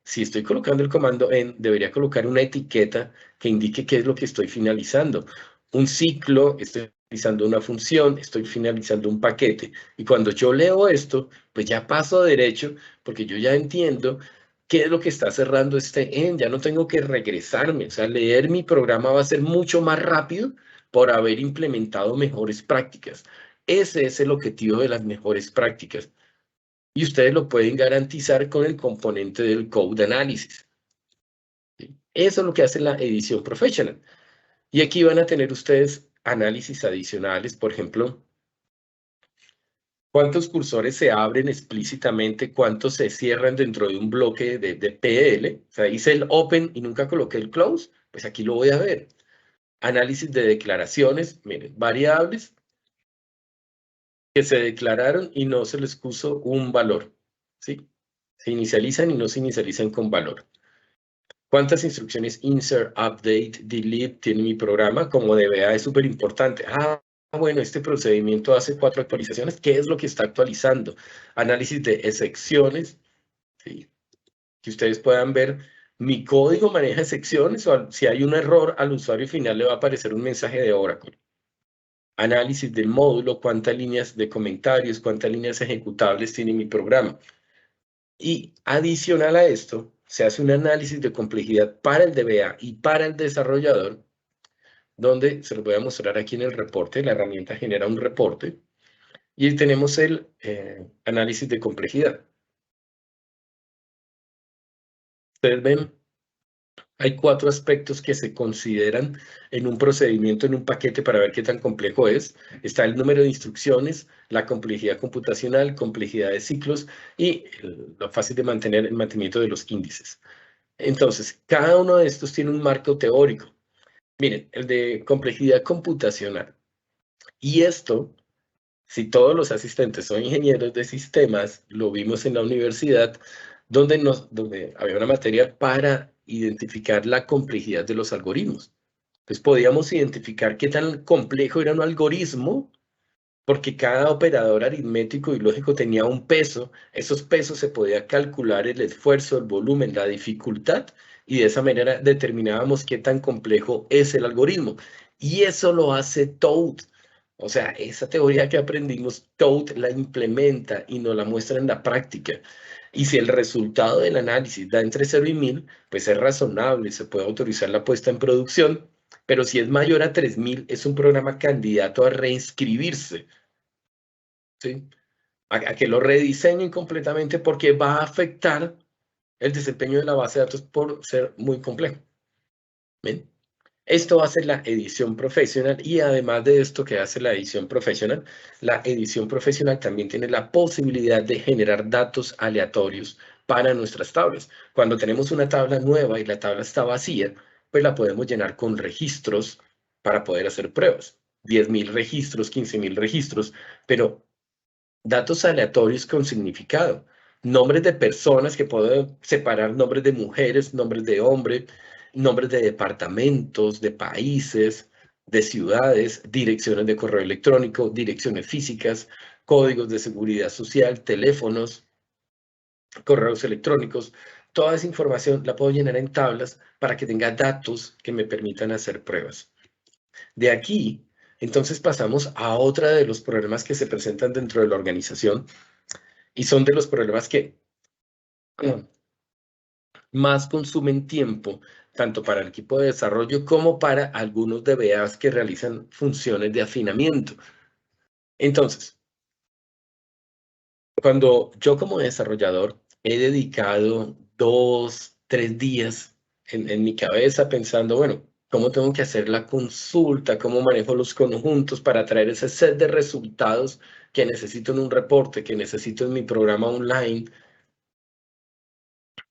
Si estoy colocando el comando en, debería colocar una etiqueta que indique qué es lo que estoy finalizando. Un ciclo, estoy finalizando una función, estoy finalizando un paquete. Y cuando yo leo esto, pues ya paso derecho, porque yo ya entiendo qué es lo que está cerrando este end. Ya no tengo que regresarme. O sea, leer mi programa va a ser mucho más rápido por haber implementado mejores prácticas. Ese es el objetivo de las mejores prácticas. Y ustedes lo pueden garantizar con el componente del code análisis. Eso es lo que hace la edición professional. Y aquí van a tener ustedes análisis adicionales, por ejemplo, cuántos cursores se abren explícitamente, cuántos se cierran dentro de un bloque de PL. O sea, hice el open y nunca coloqué el close, pues aquí lo voy a ver. Análisis de declaraciones, miren, variables que se declararon y no se les puso un valor, ¿sí? Se inicializan y no se inicializan con valor. ¿Cuántas instrucciones insert, update, delete tiene mi programa? Como DBA es súper importante. Bueno, este procedimiento hace 4 actualizaciones. ¿Qué es lo que está actualizando? Análisis de excepciones. ¿Sí? Que ustedes puedan ver, mi código maneja excepciones o si hay un error al usuario final le va a aparecer un mensaje de Oracle. Análisis del módulo, cuántas líneas de comentarios, cuántas líneas ejecutables tiene mi programa. Y adicional a esto, se hace un análisis de complejidad para el DBA y para el desarrollador, donde se lo voy a mostrar aquí en el reporte. La herramienta genera un reporte y tenemos el análisis de complejidad. Ustedes ven, hay 4 aspectos que se consideran en un procedimiento, en un paquete, para ver qué tan complejo es. Está el número de instrucciones, la complejidad computacional, complejidad de ciclos y lo fácil de mantener el mantenimiento de los índices. Entonces, cada uno de estos tiene un marco teórico. Miren, el de complejidad computacional. Y esto, si todos los asistentes son ingenieros de sistemas, lo vimos en la universidad, donde había una materia para identificar la complejidad de los algoritmos. Entonces, podíamos identificar qué tan complejo era un algoritmo, porque cada operador aritmético y lógico tenía un peso. Esos pesos se podía calcular el esfuerzo, el volumen, la dificultad, y de esa manera determinábamos qué tan complejo es el algoritmo. Y eso lo hace Toad. O sea, esa teoría que aprendimos, Toad la implementa y nos la muestra en la práctica. Y si el resultado del análisis da entre 0 y 1000, pues es razonable, se puede autorizar la puesta en producción. Pero si es mayor a 3000, es un programa candidato a reinscribirse. ¿Sí? A que lo rediseñen completamente, porque va a afectar el desempeño de la base de datos por ser muy complejo. ¿Ven? Esto va a ser la edición profesional, y además de esto que hace la edición profesional también tiene la posibilidad de generar datos aleatorios para nuestras tablas. Cuando tenemos una tabla nueva y la tabla está vacía, pues la podemos llenar con registros para poder hacer pruebas. 10.000 registros, 15.000 registros, pero datos aleatorios con significado. Nombres de personas que puedo separar, nombres de mujeres, nombres de hombres, nombres de departamentos, de países, de ciudades, direcciones de correo electrónico, direcciones físicas, códigos de seguridad social, teléfonos, correos electrónicos. Toda esa información la puedo llenar en tablas para que tenga datos que me permitan hacer pruebas. De aquí, entonces pasamos a otra de los problemas que se presentan dentro de la organización, y son de los problemas que más consumen tiempo, tanto para el equipo de desarrollo como para algunos DBAs que realizan funciones de afinamiento. Entonces, cuando yo como desarrollador he dedicado 2, 3 días en mi cabeza pensando, bueno, ¿cómo tengo que hacer la consulta? ¿Cómo manejo los conjuntos para traer ese set de resultados que necesito en un reporte, que necesito en mi programa online,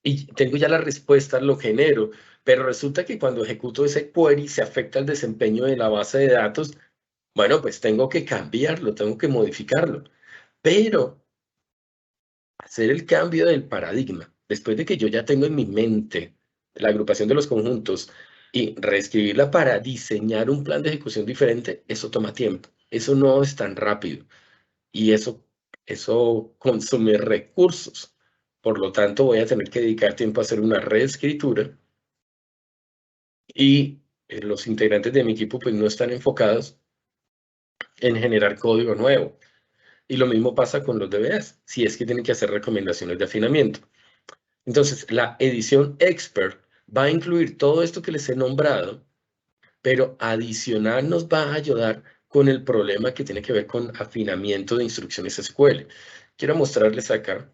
y tengo ya la respuesta, lo genero, pero resulta que cuando ejecuto ese query se afecta el desempeño de la base de datos. Bueno, pues tengo que cambiarlo, tengo que modificarlo, pero hacer el cambio del paradigma, después de que yo ya tengo en mi mente la agrupación de los conjuntos y reescribirla para diseñar un plan de ejecución diferente, eso toma tiempo, eso no es tan rápido y eso consume recursos. Por lo tanto, voy a tener que dedicar tiempo a hacer una reescritura y los integrantes de mi equipo pues no están enfocados en generar código nuevo. Y lo mismo pasa con los DBAs, si es que tienen que hacer recomendaciones de afinamiento. Entonces, la edición Expert va a incluir todo esto que les he nombrado, pero adicional nos va a ayudar con el problema que tiene que ver con afinamiento de instrucciones SQL. Quiero mostrarles acá.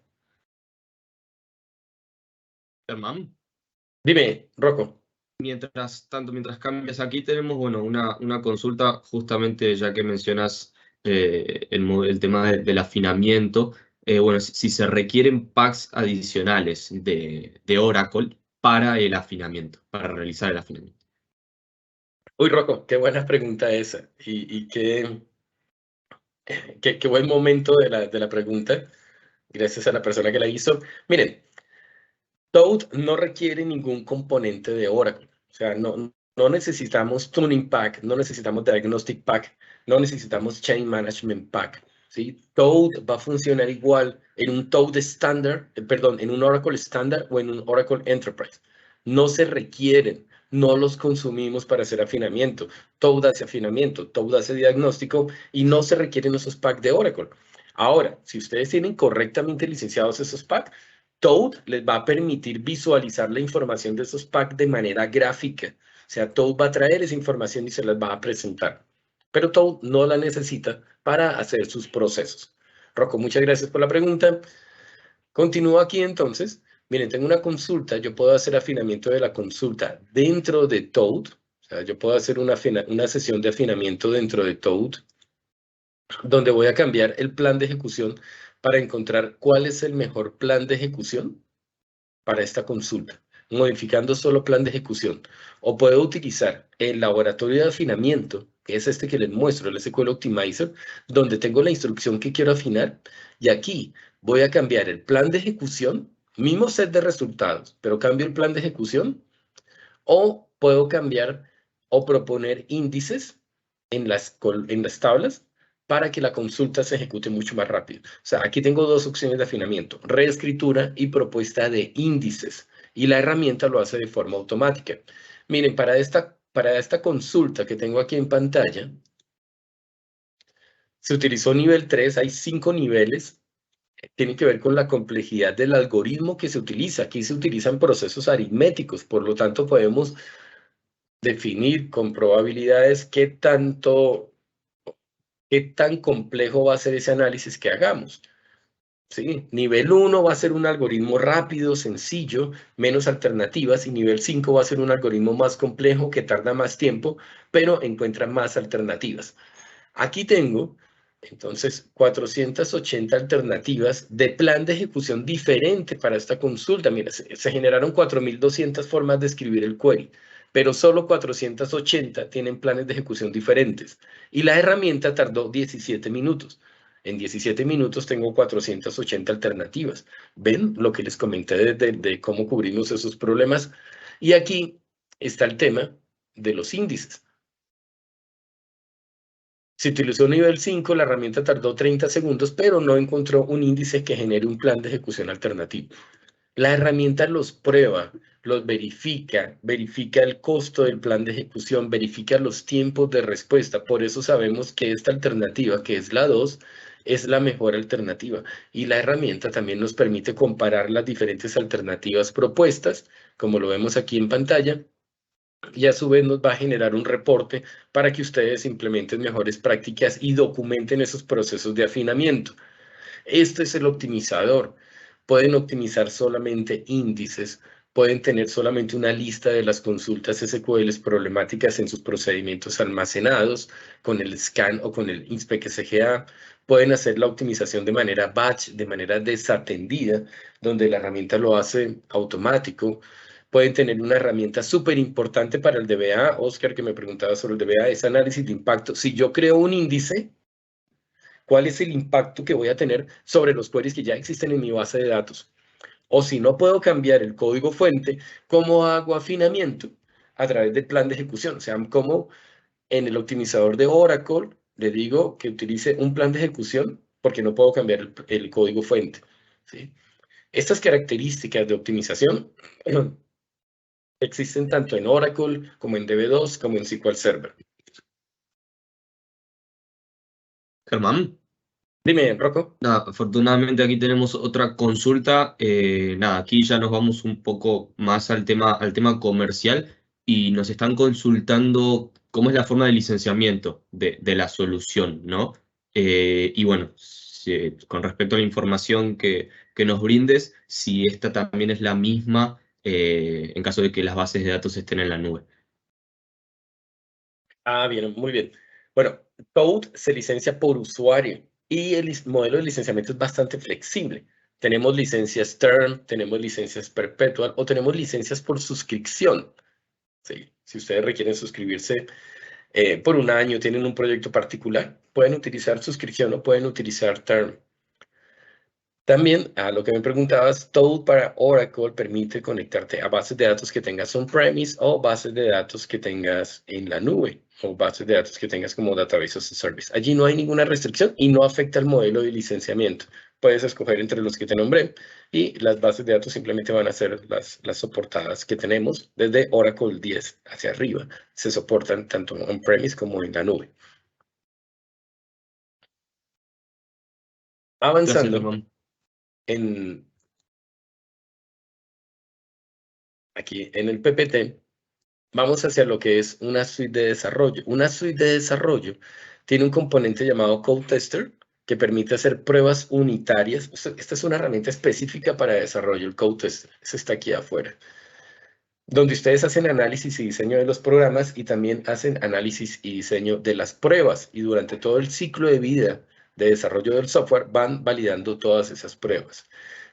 Germán, Dime, Rocco. mientras cambias aquí tenemos, bueno, una consulta justamente ya que mencionas el tema del afinamiento. Bueno, si se requieren packs adicionales de Oracle para el afinamiento, para realizar el afinamiento. Uy, Rocco, qué buena pregunta esa. Y qué buen momento de la pregunta. Gracias a la persona que la hizo. Miren, Toad no requiere ningún componente de Oracle. O sea, no necesitamos Tuning Pack, no necesitamos Diagnostic Pack, no necesitamos Chain Management Pack. ¿Sí? Toad va a funcionar igual en un Toad estándar, en un Oracle estándar o en un Oracle Enterprise. No se requieren, no los consumimos para hacer afinamiento. Toad hace afinamiento, Toad hace diagnóstico y no se requieren esos packs de Oracle. Ahora, si ustedes tienen correctamente licenciados esos packs, Toad les va a permitir visualizar la información de esos packs de manera gráfica. O sea, Toad va a traer esa información y se las va a presentar. Pero Toad no la necesita para hacer sus procesos. Rocco, muchas gracias por la pregunta. Continúo aquí entonces. Miren, tengo una consulta. Yo puedo hacer afinamiento de la consulta dentro de Toad. O sea, yo puedo hacer una sesión de afinamiento dentro de Toad, donde voy a cambiar el plan de ejecución para encontrar cuál es el mejor plan de ejecución para esta consulta, modificando solo plan de ejecución. O puedo utilizar el laboratorio de afinamiento, que es este que les muestro, el SQL Optimizer, donde tengo la instrucción que quiero afinar, y aquí voy a cambiar el plan de ejecución, mismo set de resultados, pero cambio el plan de ejecución, o puedo cambiar o proponer índices en las tablas para que la consulta se ejecute mucho más rápido. O sea, aquí tengo dos opciones de afinamiento, reescritura y propuesta de índices. Y la herramienta lo hace de forma automática. Miren, para esta consulta que tengo aquí en pantalla, se utilizó nivel 3, hay 5 niveles. Tiene que ver con la complejidad del algoritmo que se utiliza. Aquí se utilizan procesos aritméticos, por lo tanto podemos definir con probabilidades qué tan complejo va a ser ese análisis que hagamos. ¿Sí? Nivel 1 va a ser un algoritmo rápido, sencillo, menos alternativas, y nivel 5 va a ser un algoritmo más complejo que tarda más tiempo, pero encuentra más alternativas. Aquí tengo, entonces, 480 alternativas de plan de ejecución diferente para esta consulta. Mira, se generaron 4.200 formas de escribir el query, pero solo 480 tienen planes de ejecución diferentes. Y la herramienta tardó 17 minutos. En 17 minutos tengo 480 alternativas. ¿Ven lo que les comenté de cómo cubrimos esos problemas? Y aquí está el tema de los índices. Se utilizó nivel 5, la herramienta tardó 30 segundos, pero no encontró un índice que genere un plan de ejecución alternativo. La herramienta los prueba, los verifica el costo del plan de ejecución, verifica los tiempos de respuesta. Por eso sabemos que esta alternativa, que es la 2, es la mejor alternativa. Y la herramienta también nos permite comparar las diferentes alternativas propuestas, como lo vemos aquí en pantalla, y a su vez nos va a generar un reporte para que ustedes implementen mejores prácticas y documenten esos procesos de afinamiento. Este es el optimizador. Pueden optimizar solamente índices, pueden tener solamente una lista de las consultas SQL problemáticas en sus procedimientos almacenados con el scan o con el inspect SGA. Pueden hacer la optimización de manera batch, de manera desatendida, donde la herramienta lo hace automático. Pueden tener una herramienta súper importante para el DBA. Oscar, que me preguntaba sobre el DBA, es análisis de impacto. Si yo creo un índice, ¿cuál es el impacto que voy a tener sobre los queries que ya existen en mi base de datos? O si no puedo cambiar el código fuente, ¿cómo hago afinamiento? A través del plan de ejecución. O sea, como en el optimizador de Oracle le digo que utilice un plan de ejecución porque no puedo cambiar el código fuente. ¿Sí? Estas características de optimización existen tanto en Oracle como en DB2 como en SQL Server. Germán. Dime, Rocco. Nada, afortunadamente aquí tenemos otra consulta. Nada, aquí ya nos vamos un poco más al tema comercial y nos están consultando cómo es la forma de licenciamiento de la solución, ¿no? Y bueno, con respecto a la información que nos brindes, si esta también es la misma en caso de que las bases de datos estén en la nube. Ah, bien, muy bien. Bueno, Toad se licencia por usuario y el modelo de licenciamiento es bastante flexible. Tenemos licencias term, tenemos licencias perpetual o tenemos licencias por suscripción. Sí, si ustedes requieren suscribirse por un año, tienen un proyecto particular, pueden utilizar suscripción o pueden utilizar term. También, a lo que me preguntabas, Toad para Oracle permite conectarte a bases de datos que tengas on-premise o bases de datos que tengas en la nube o bases de datos que tengas como Database as a Service. Allí no hay ninguna restricción y no afecta el modelo de licenciamiento. Puedes escoger entre los que te nombré y las bases de datos simplemente van a ser las soportadas que tenemos desde Oracle 10 hacia arriba. Se soportan tanto on-premise como en la nube. Avanzando. Gracias, Aquí en el PPT, vamos hacia lo que es una suite de desarrollo. Una suite de desarrollo tiene un componente llamado Code Tester que permite hacer pruebas unitarias. Esta es una herramienta específica para desarrollo, el Code Tester. Eso está aquí afuera. Donde ustedes hacen análisis y diseño de los programas y también hacen análisis y diseño de las pruebas. Y durante todo el ciclo de vida de desarrollo del software van validando todas esas pruebas.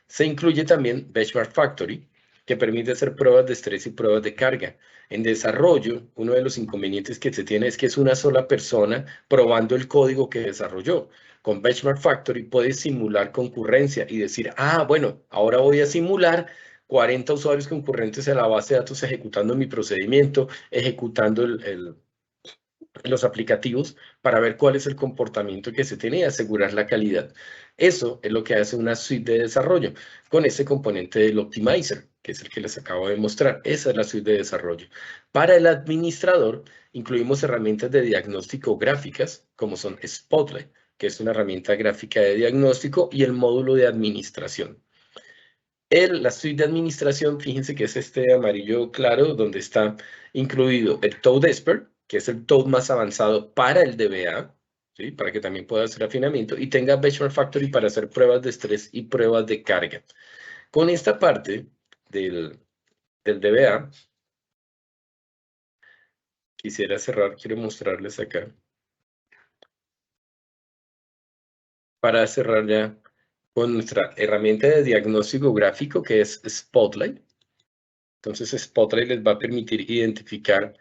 Se incluye también Benchmark Factory, que permite hacer pruebas de estrés y pruebas de carga. En desarrollo, uno de los inconvenientes que se tiene es que es una sola persona probando el código que desarrolló. Con Benchmark Factory puedes simular concurrencia y decir, ah, bueno, ahora voy a simular 40 usuarios concurrentes en la base de datos ejecutando mi procedimiento, ejecutando los aplicativos para ver cuál es el comportamiento que se tiene y asegurar la calidad. Eso es lo que hace una suite de desarrollo con ese componente del optimizer, que es el que les acabo de mostrar. Esa es la suite de desarrollo. Para el administrador, incluimos herramientas de diagnóstico gráficas, como son Spotlight, que es una herramienta gráfica de diagnóstico, y el módulo de administración. La suite de administración, fíjense que es este amarillo claro, donde está incluido el Toad Expert, que es el Toad más avanzado para el DBA, ¿sí? Para que también pueda hacer afinamiento, y tenga Benchmark Factory para hacer pruebas de estrés y pruebas de carga. Con esta parte del DBA, quisiera cerrar, quiero mostrarles acá. Para cerrar ya con nuestra herramienta de diagnóstico gráfico, que es Spotlight. Entonces, Spotlight les va a permitir identificar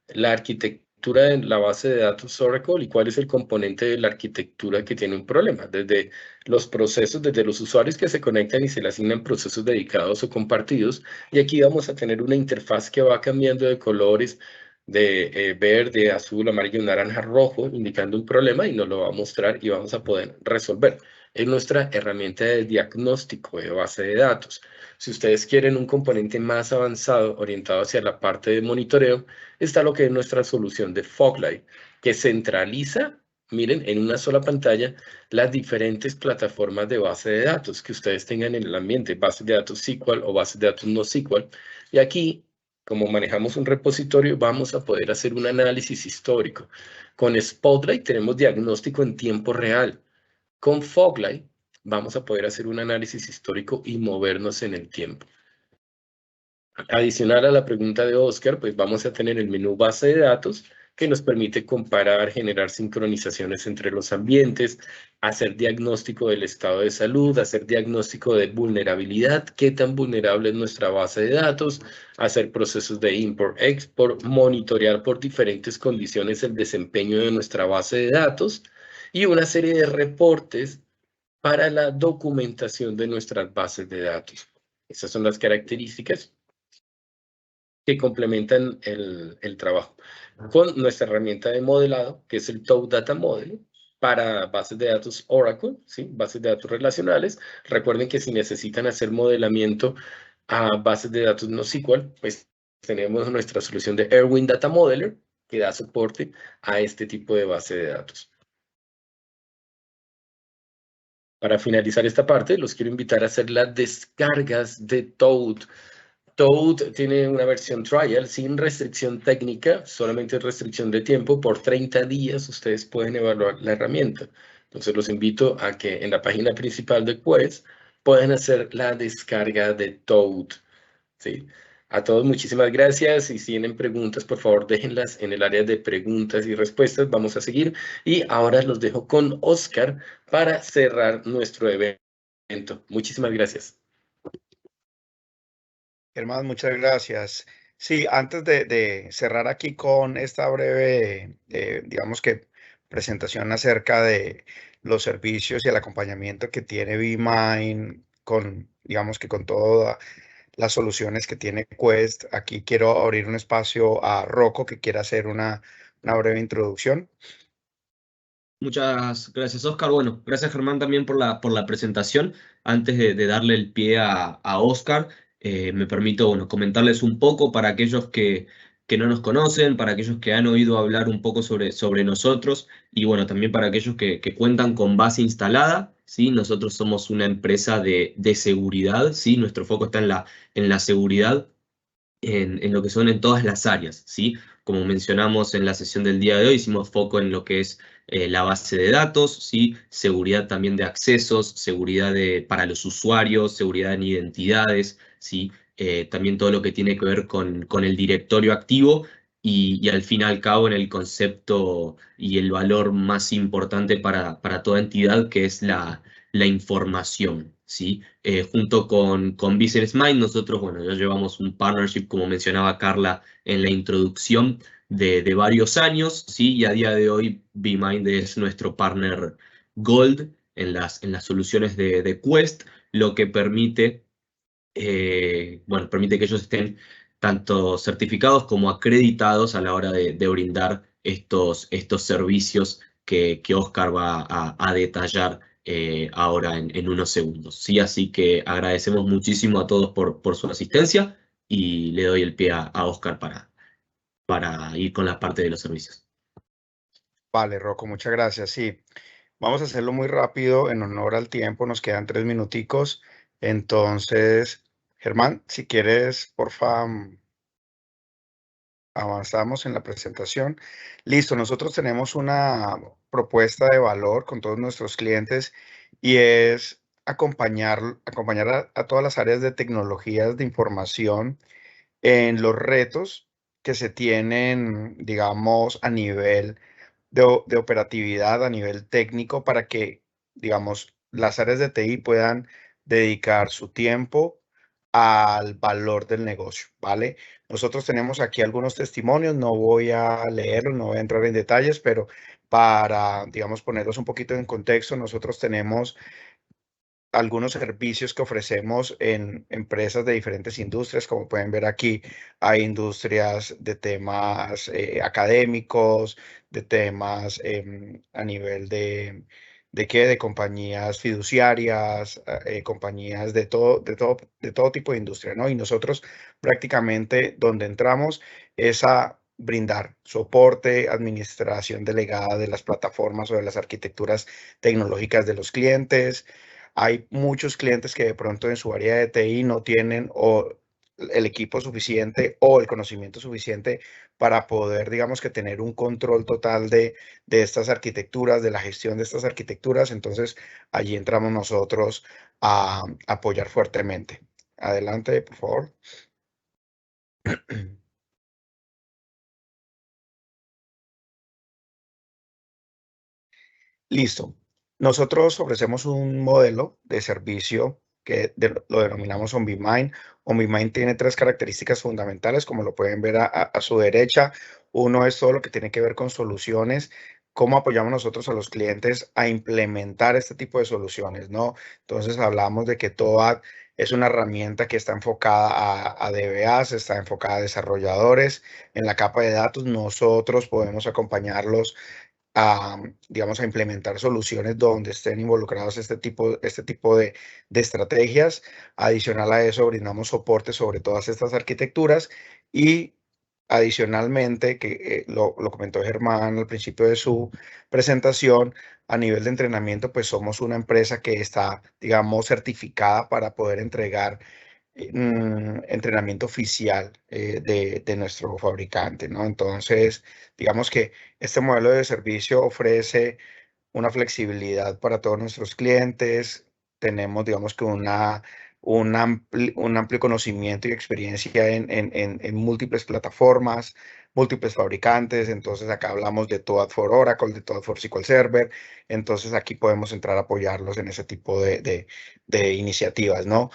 la arquitectura de la base de datos Oracle y cuál es el componente de la arquitectura que tiene un problema. Desde los procesos, desde los usuarios que se conectan y se le asignan procesos dedicados o compartidos. Y aquí vamos a tener una interfaz que va cambiando de colores de verde, azul, amarillo, naranja, rojo, indicando un problema y nos lo va a mostrar y vamos a poder resolver. Es nuestra herramienta de diagnóstico de base de datos. Si ustedes quieren un componente más avanzado orientado hacia la parte de monitoreo, está lo que es nuestra solución de Foglight, que centraliza, miren, en una sola pantalla, las diferentes plataformas de base de datos que ustedes tengan en el ambiente, bases de datos SQL o bases de datos no SQL. Y aquí, como manejamos un repositorio, vamos a poder hacer un análisis histórico. Con Spotlight tenemos diagnóstico en tiempo real. Con Foglight vamos a poder hacer un análisis histórico y movernos en el tiempo. Adicional a la pregunta de Oscar, pues vamos a tener el menú base de datos que nos permite comparar, generar sincronizaciones entre los ambientes, hacer diagnóstico del estado de salud, hacer diagnóstico de vulnerabilidad, qué tan vulnerable es nuestra base de datos, hacer procesos de import-export, monitorear por diferentes condiciones el desempeño de nuestra base de datos y una serie de reportes para la documentación de nuestras bases de datos. Esas son las características que complementan el trabajo. Con nuestra herramienta de modelado, que es el Toad Data Model, para bases de datos Oracle, ¿sí? Bases de datos relacionales. Recuerden que si necesitan hacer modelamiento a bases de datos NoSQL, pues tenemos nuestra solución de Erwin Data Modeler, que da soporte a este tipo de base de datos. Para finalizar esta parte, los quiero invitar a hacer las descargas de Toad. Toad tiene una versión trial sin restricción técnica, solamente restricción de tiempo. Por 30 días ustedes pueden evaluar la herramienta. Entonces los invito a que en la página principal de Quest puedan hacer la descarga de Toad. ¿Sí? A todos muchísimas gracias y si tienen preguntas, por favor déjenlas en el área de preguntas y respuestas. Vamos a seguir y ahora los dejo con Oscar para cerrar nuestro evento. Muchísimas gracias. Germán, muchas gracias. Sí, antes de cerrar aquí con esta breve, digamos que presentación acerca de los servicios y el acompañamiento que tiene BeMind con, digamos que con todas las soluciones que tiene Quest, aquí quiero abrir un espacio a Rocco que quiera hacer una breve introducción. Muchas gracias, Oscar. Bueno, gracias, Germán, también por la presentación. Antes de darle el pie a Oscar, me permito, bueno, comentarles un poco para aquellos que no nos conocen, para aquellos que han oído hablar un poco sobre nosotros y, bueno, también para aquellos que cuentan con base instalada, ¿sí? Nosotros somos una empresa de seguridad, ¿sí? Nuestro foco está en la seguridad, en lo que son en todas las áreas, ¿sí? Como mencionamos en la sesión del día de hoy, hicimos foco en lo que es la base de datos, ¿sí? Seguridad también de accesos, seguridad para los usuarios, seguridad en identidades, ¿sí? También todo lo que tiene que ver con el directorio activo y al fin y al cabo en el concepto y el valor más importante para toda entidad, que es la información, ¿sí? Junto con Business Mind, nosotros, bueno, ya llevamos un partnership, como mencionaba Carla en la introducción, de varios años, ¿sí? Y a día de hoy BeMind es nuestro partner Gold en las soluciones de Quest, lo que permite, bueno, permite que ellos estén tanto certificados como acreditados a la hora de brindar estos servicios que Oscar va a detallar ahora en unos segundos, ¿sí? Así que agradecemos muchísimo a todos por su asistencia y le doy el pie a Oscar para ir con la parte de los servicios. Vale, Rocco, muchas gracias. Sí, vamos a hacerlo muy rápido en honor al tiempo, nos quedan 3 minuticos. Entonces, Germán, si quieres, porfa, avanzamos en la presentación. Listo, nosotros tenemos una propuesta de valor con todos nuestros clientes y es acompañar a todas las áreas de tecnologías de información en los retos que se tienen, digamos, a nivel de operatividad, a nivel técnico, para que, digamos, las áreas de TI puedan dedicar su tiempo al valor del negocio, ¿vale? Nosotros tenemos aquí algunos testimonios, no voy a leerlos, no voy a entrar en detalles, pero para, digamos, ponerlos un poquito en contexto, nosotros tenemos algunos servicios que ofrecemos en empresas de diferentes industrias, como pueden ver aquí, hay industrias de temas académicos, de temas a nivel de compañías fiduciarias, compañías de todo tipo de industria, ¿no? Y nosotros prácticamente donde entramos es a brindar soporte, administración delegada de las plataformas o de las arquitecturas tecnológicas de los clientes. Hay muchos clientes que de pronto en su área de TI no tienen o el equipo suficiente o el conocimiento suficiente para poder, digamos que tener un control total de estas arquitecturas, de la gestión de estas arquitecturas. Entonces, allí entramos nosotros a apoyar fuertemente. Adelante, por favor. Listo. Nosotros ofrecemos un modelo de servicio que lo denominamos OnBeMind. OnBeMind tiene 3 características fundamentales, como lo pueden ver a su derecha. Uno es todo lo que tiene que ver con soluciones, cómo apoyamos nosotros a los clientes a implementar este tipo de soluciones, ¿no? Entonces hablamos de que TOAD es una herramienta que está enfocada a DBAs, está enfocada a desarrolladores. En la capa de datos nosotros podemos acompañarlos a, digamos, a implementar soluciones donde estén involucrados este tipo de estrategias. Adicional a eso, brindamos soporte sobre todas estas arquitecturas y adicionalmente, que lo comentó Germán al principio de su presentación, a nivel de entrenamiento, pues somos una empresa que está, digamos, certificada para poder entregar entrenamiento oficial de nuestro fabricante, ¿no? Entonces, digamos que este modelo de servicio ofrece una flexibilidad para todos nuestros clientes. Tenemos, digamos que un amplio conocimiento y experiencia en múltiples plataformas, múltiples fabricantes. Entonces, acá hablamos de TOAD for Oracle, de TOAD for SQL Server. Entonces, aquí podemos entrar a apoyarlos en ese tipo de iniciativas, ¿no?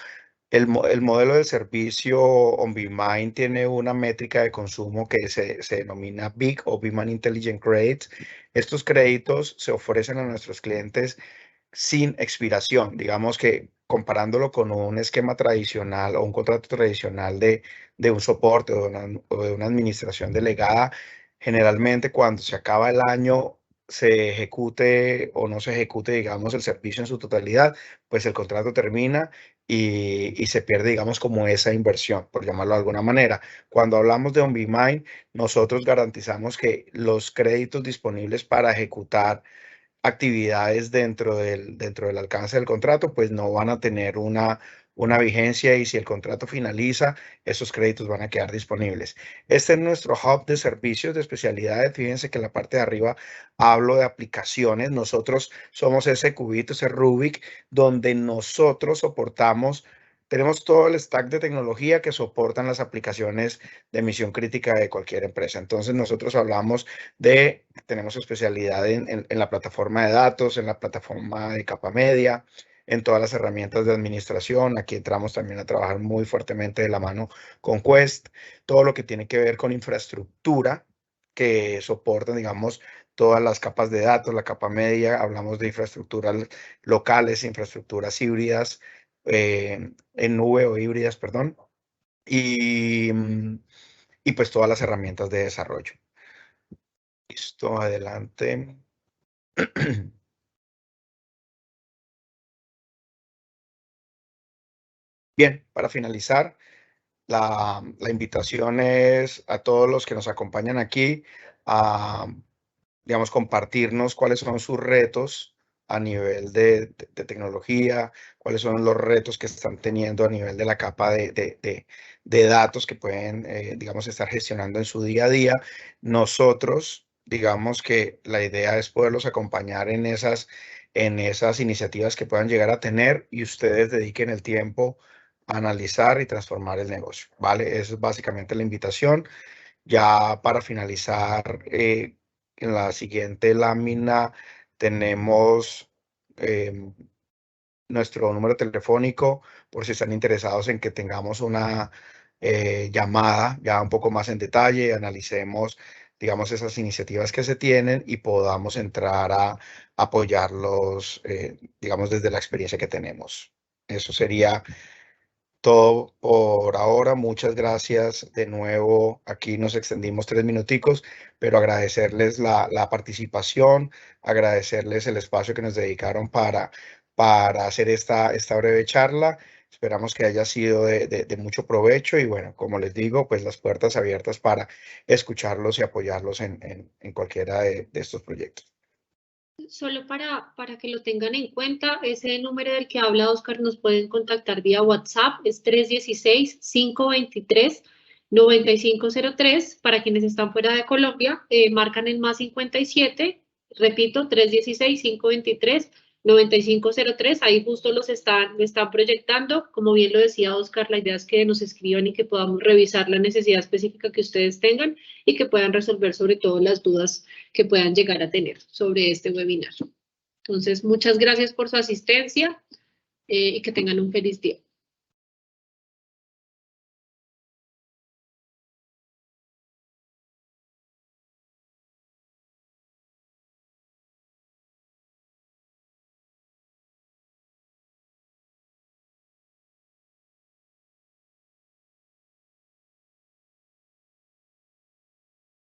El modelo de servicio OnBeMind tiene una métrica de consumo que se denomina BIC o BeMind Intelligent Credits. Estos créditos se ofrecen a nuestros clientes sin expiración. Digamos que comparándolo con un esquema tradicional o un contrato tradicional de un soporte o de una administración delegada, generalmente cuando se acaba el año se ejecute o no se ejecute, digamos, el servicio en su totalidad, pues el contrato termina y se pierde, digamos, como esa inversión, por llamarlo de alguna manera. Cuando hablamos de OnBeMind, nosotros garantizamos que los créditos disponibles para ejecutar actividades dentro del alcance del contrato, pues no van a tener una vigencia, y si el contrato finaliza, esos créditos van a quedar disponibles. Este es nuestro hub de servicios de especialidades. Fíjense que en la parte de arriba hablo de aplicaciones. Nosotros somos ese cubito, ese Rubik, donde nosotros soportamos. Tenemos todo el stack de tecnología que soportan las aplicaciones de misión crítica de cualquier empresa. Entonces, nosotros hablamos tenemos especialidad en la plataforma de datos, en la plataforma de capa media, en todas las herramientas de administración. Aquí entramos también a trabajar muy fuertemente de la mano con Quest, todo lo que tiene que ver con infraestructura que soportan, digamos, todas las capas de datos, la capa media. Hablamos de infraestructuras locales, infraestructuras híbridas, en nube o híbridas, perdón, y, y pues todas las herramientas de desarrollo. Listo, adelante. Bien, para finalizar, la invitación es a todos los que nos acompañan aquí a, digamos, compartirnos cuáles son sus retos a nivel de tecnología, cuáles son los retos que están teniendo a nivel de la capa de datos que pueden, digamos, estar gestionando en su día a día. Nosotros, digamos que la idea es poderlos acompañar en esas iniciativas que puedan llegar a tener, y ustedes dediquen el tiempo a analizar y transformar el negocio, ¿vale? Esa es básicamente la invitación. Ya para finalizar, en la siguiente lámina tenemos nuestro número telefónico por si están interesados en que tengamos una llamada ya un poco más en detalle, analicemos, digamos, esas iniciativas que se tienen y podamos entrar a apoyarlos, digamos, desde la experiencia que tenemos. Eso sería todo por ahora. Muchas gracias de nuevo. Aquí nos extendimos 3 minuticos, pero agradecerles la participación, agradecerles el espacio que nos dedicaron para hacer esta breve charla. Esperamos que haya sido de mucho provecho y bueno, como les digo, pues las puertas abiertas para escucharlos y apoyarlos en cualquiera de estos proyectos. Solo para que lo tengan en cuenta, ese número del que habla Oscar nos pueden contactar vía WhatsApp, es 316-523-9503. Para quienes están fuera de Colombia, marcan el +57, repito, 316-523-9503. 9503, ahí justo me están proyectando. Como bien lo decía Oscar, la idea es que nos escriban y que podamos revisar la necesidad específica que ustedes tengan y que puedan resolver sobre todo las dudas que puedan llegar a tener sobre este webinar. Entonces, muchas gracias por su asistencia y que tengan un feliz día.